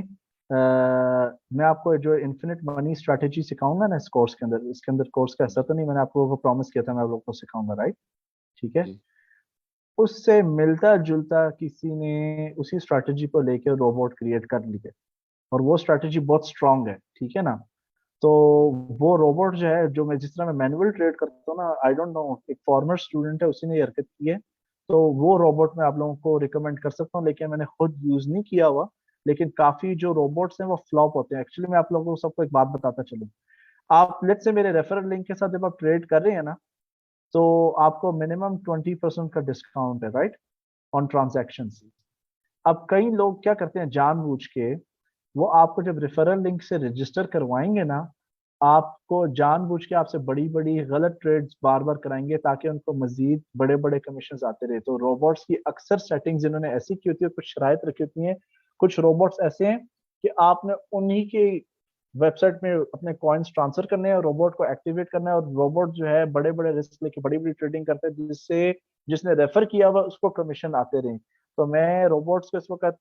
मैं आपको जो इन्फिनिट मनी स्ट्रेटेजी सिखाऊंगा ना इस कोर्स के अंदर, इसके अंदर कोर्स का ऐसा जी तो नहीं, मैंने आपको वो प्रॉमिस किया था मैं आप लोगों को सिखाऊंगा, राइट? ठीक है। जी उससे मिलता जुलता किसी ने उसी स्ट्रेटेजी को लेकर रोबोट क्रिएट कर लिए, और वो स्ट्रेटेजी बहुत स्ट्रांग है, ठीक है ना? तो वो रोबोट जो है, जो मैं जिस तरह मैं मैनुअल ट्रेड करता हूँ ना, आई डोंट नो, एक फॉर्मर स्टूडेंट है उसी ने ये हरकत की है। तो वो रोबोट मैं आप लोगों को रिकमेंड कर सकता हूँ, लेकिन मैंने खुद यूज नहीं किया हुआ। लेकिन काफी जो रोबोट्स हैं वो फ्लॉप होते हैं। एक्चुअली मैं आप लोगों को सबको एक बात बताता चलूँ। आप लेट्स से मेरे रेफरल लिंक के साथ जब आप ट्रेड कर रहे हैं ना, तो आपको मिनिमम 20% का डिस्काउंट है, राइट, ऑन ट्रांजेक्शन। अब कई लोग क्या करते हैं जानबूझ के, वो आपको जब रेफरल लिंक से रजिस्टर करवाएंगे ना, आपको जानबूझ के आपसे बड़ी बड़ी गलत ट्रेड्स बार बार कराएंगे, ताकि उनको मजीद बड़े बड़े कमीशन आते रहे। तो रोबोट्स की अक्सर सेटिंग्स इन्होंने ऐसी की होती है, कुछ शराइत रखी होती हैं। कुछ रोबोट्स ऐसे हैं कि आपने उन्हीं के वेबसाइट में अपने कॉइन्स ट्रांसफर करने हैं और रोबोट को एक्टिवेट करना है, और रोबोट जो है बड़े बड़े रिस्क लेके बड़ी बड़ी ट्रेडिंग करते हैं, जिससे जिसने रेफर किया हुआ उसको कमीशन आते रहे। तो मैं रोबोट्स को इस वक्त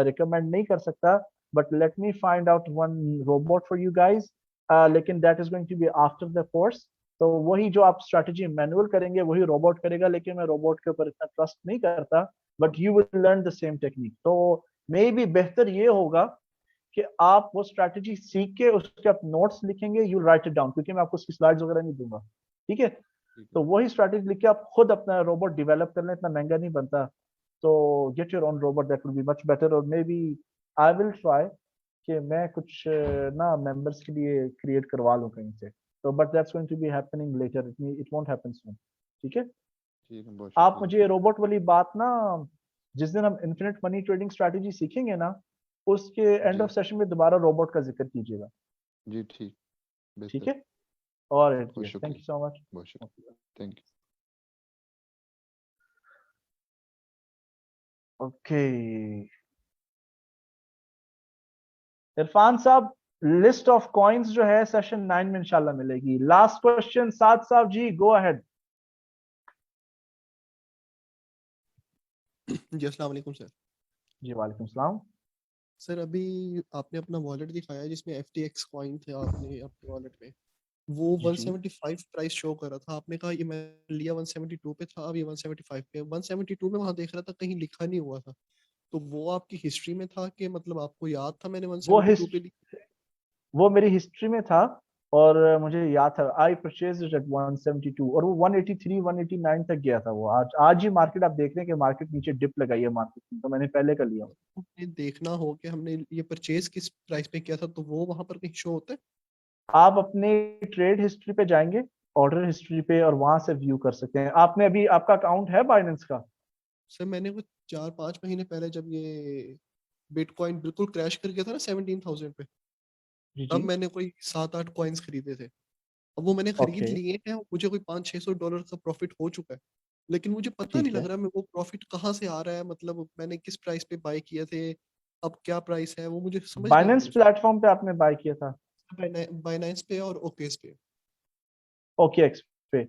रिकमेंड नहीं कर सकता, but let me find out one robot for you guys. लेकिन that is going to be after the course. तो वही जो आप स्ट्रैटेजी मैनुअल करेंगे वही रोबोट करेगा, लेकिन मैं रोबोट के ऊपर इतना ट्रस्ट नहीं करता। But you will learn the same technique. तो मे बी बेहतर ये होगा कि आप वो स्ट्रैटेजी सीख के उसके आप नोट्स लिखेंगे, यू राइट इट डाउन, क्योंकि मैं आपको उसकी स्लाइड्स वगैरह नहीं दूंगा। ठीक है। ठीक है। तो वही स्ट्रैटेजी लिख के आप खुद अपना रोबोट डेवलप कर लें, इतना महंगा नहीं बनता। तो get your own robot, that will be much better. और maybe I will try कि मैं कुछ ना मेंबर्स के लिए क्रिएट करवा लूँ कहीं से। तो but that's going to be happening later, it won't happen soon. ठीक है। ठीक है, बहुत आप शुक्रिया। मुझे रोबोट वाली बात ना, जिस दिन हम इन्फिनिट मनी ट्रेडिंग स्ट्रैटेजी सीखेंगे ना, उसके एंड जी ऑफ सेशन में दोबारा रोबोट का जिक्र कीजिएगा। जी ठीक, ठीक बेहतर। है। ऑलराइट, बहुत थैंक यू सो मच। बहुत शुक्रिया, थैंक यू। ओके इरफान साहब, लिस्ट ऑफ कॉइन्स जो है सेशन 9 में इंशाल्लाह मिलेगी। लास्ट क्वेश्चन साद साहब जी, गो अहेड। जी अस्सलाम वालेकुम सर। जी वालेकुम सलाम। सर अभी आपने अपना वॉलेट दिखाया जिसमें FTX कॉइन थे आपने अपने वॉलेट में, वो जी 175 प्राइस शो कर रहा था। आपने कहा ये मैं लिया 172 पे था, अब ये 175 पे। 172 में वहां देख रहा था कहीं लिखा नहीं हुआ था, तो वो आपकी हिस्ट्री में था कि मतलब आपको याद था मैंने वो 172 पे ली? वो मेरी हिस्ट्री में था और मुझे याद था आई परचेज इट एट 172 और वो 183 189 तक गया था। वो आज ही मार्केट आप देख रहे हैं कि मार्केट नीचे डिप लगाई है मार्केट में, तो मैंने पहले कर लिया। हमने देखना हो कि हमने ये परचेज किस प्राइस पे किया था, तो वो वहां पर कहीं शो होता है? आप अपने ट्रेड हिस्ट्री पे जाएंगे, ऑर्डर हिस्ट्री पे, और वहां से व्यू कर सकते हैं। आपने अभी आपका अकाउंट है बाइनेंस का? सर मैंने कुछ 4-5 महीने पहले जब ये बिटकॉइन बिल्कुल क्रैश कर गया था ना 17,000 पे, जी तब जी मैंने कोई 7-8 कॉइन्स खरीदे थे। अब वो मैंने खरीद ओके लिए हैं, मुझे कोई 500-600 डॉलर का प्रॉफिट हो चुका है, लेकिन मुझे पता नहीं ठीक लग है। रहा मैं वो प्रॉफिट कहाँ से आ रहा है, मतलब मैंने किस प्राइस पे बाय किए थे, अब क्या प्राइस है वो मुझे समझ नहीं आ बाइनेंस रही प्लेटफॉर्म पे आपने बाय किया था? उसमें। बाइनेंस पे और ओकेस पे। ओके एक्स पे।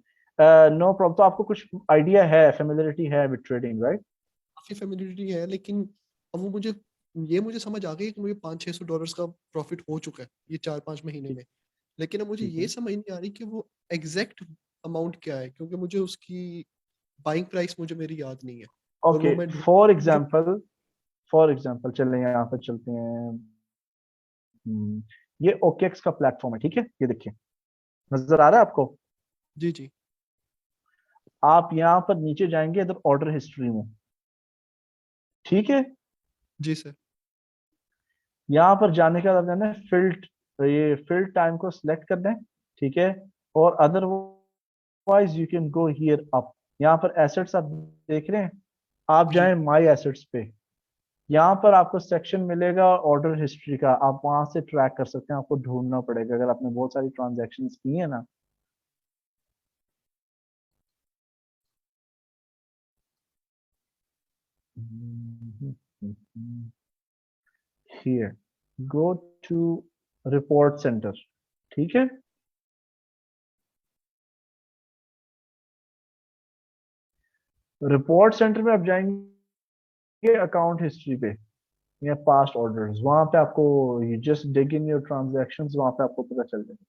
No problem. तो आपको कुछ आइडिया है, फेमिलियरिटी है विद ट्रेडिंग, राइट? काफी फेमिलियरिटी है, लेकिन अब वो मुझे समझ आ गई कि मुझे 500-600 डॉलर्स का प्रॉफिट हो चुका है ये 4-5 महीने ठीक में। लेकिन अब मुझे ठीक ये है। समझ नहीं आ रही कि वो एग्जैक्ट अमाउंट क्या है, क्योंकि मुझे उसकी बाइंग प्राइस मुझे मेरी याद नहीं है, और वो ओके मैं ढूंढ फॉर मुझे। एग्जांपल, चलें यहाँ पर चलते हैं। ये ओकेक्स का प्लेटफॉर्म है, ठीक है? ये देखिए, नजर आ रहा है आपको? जी जी आप यहाँ पर नीचे जाएंगे इधर ऑर्डर हिस्ट्री में, ठीक है? जी सर। यहाँ पर जाने के बाद आपने फिल्ड टाइम को सिलेक्ट करना है, ठीक है? और otherwise you can go here up. यहाँ पर एसेट्स आप देख रहे हैं, आप जी जाएं माई एसेट्स पे। यहाँ पर आपको सेक्शन मिलेगा ऑर्डर हिस्ट्री का, आप वहां से ट्रैक कर सकते हैं। आपको ढूंढना पड़ेगा अगर आपने बहुत सारी ट्रांजैक्शन की है ना। Here, go to report center, ठीक है? रिपोर्ट सेंटर में आप जाएंगे अकाउंट हिस्ट्री पे या पास्ट ऑर्डर्स, वहां पे आपको you just dig in your transactions, वहां पे आपको पता चल जाएगा।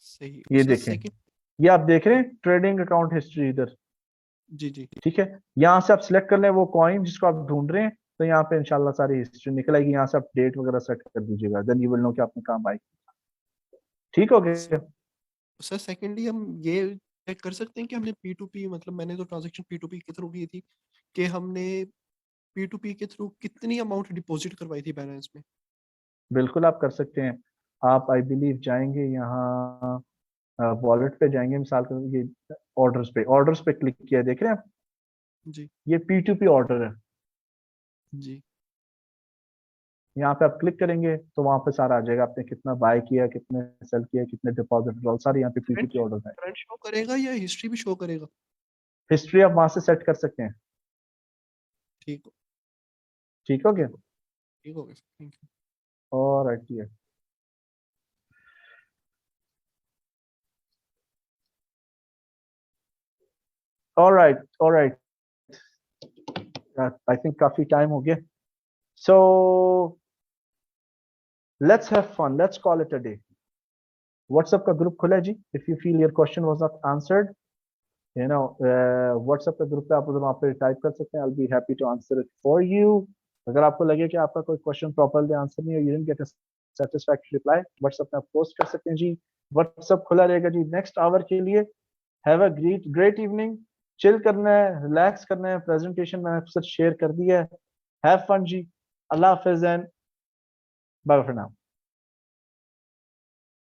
सही ये सर। देखें, सेकंड। ये आप देख रहे हैं ट्रेडिंग अकाउंट हिस्ट्री इधर, जी जी ठीक है? यहाँ से आप सिलेक्ट कर लें वो कॉइन जिसको आप ढूंढ रहे हैं, तो यहाँ पे इंशाल्लाह सारी हिस्ट्री निकल आएगी। यहाँ से आप डेट वगैरह सेट कर दीजिएगा, देन यू विल नो कि आपने कहाँ बाई। ठीक हो गया? सर सेकेंडली हम ये चेक कर सकते हैं कि हमने P2P, मतलब मैंने तो ट्रांजैक्शन P2P के थ्रू की थी, कि हमने P2P के थ्रू कितनी अमाउंट डिपॉजिट करवाई थी बैलेंस में? बिल्कुल आप कर सकते हैं। आप आई बिलीव जाएंगे यहाँ वॉलेट पे जाएंगे, मिसाल के ये ऑर्डर्स पे क्लिक किया, देख रहे हैं आप? जी ये P2P ऑर्डर है। जी यहाँ पे आप क्लिक करेंगे तो वहां पे सारा आ जाएगा, आपने कितना बाय किया, कितने सेल किया, कितने डिपॉजिट, सारे यहाँ पे करंट P2P ऑर्डर है। करंट शो करेगा या हिस्ट्री भी शो करेगा? हिस्ट्री आप वहां से सेट कर सकते हैं। ठीक हो ठीक हो गया? ठीक हो ठीक हो गया सर, थैंक यू। और ऑलराइट, आई थिंक काफी टाइम हो गया। So let's have fun, let's call it a day. WhatsApp का ग्रुप खुला है जी, if you feel your question was not answered, you know, WhatsApp का ग्रुप पे आप उधर वहाँ पे टाइप कर सकते हैं। I will be happy to answer it for you. अगर आपको लगे कि आपका कोई क्वेश्चन प्रॉपर्ली आंसर नहीं है, you didn't get a satisfactory reply, WhatsApp में आप पोस्ट कर सकते हैं जी। व्हाट्सएप खुला रहेगा जी नेक्स्ट आवर के लिए। Have a great evening. Chill करना है, रिलैक्स करना है, प्रेजेंटेशन मैंने आपके साथ शेयर कर दिया है। हैव फन जी। अल्लाह हाफिज एंड बाय फॉर नाउ।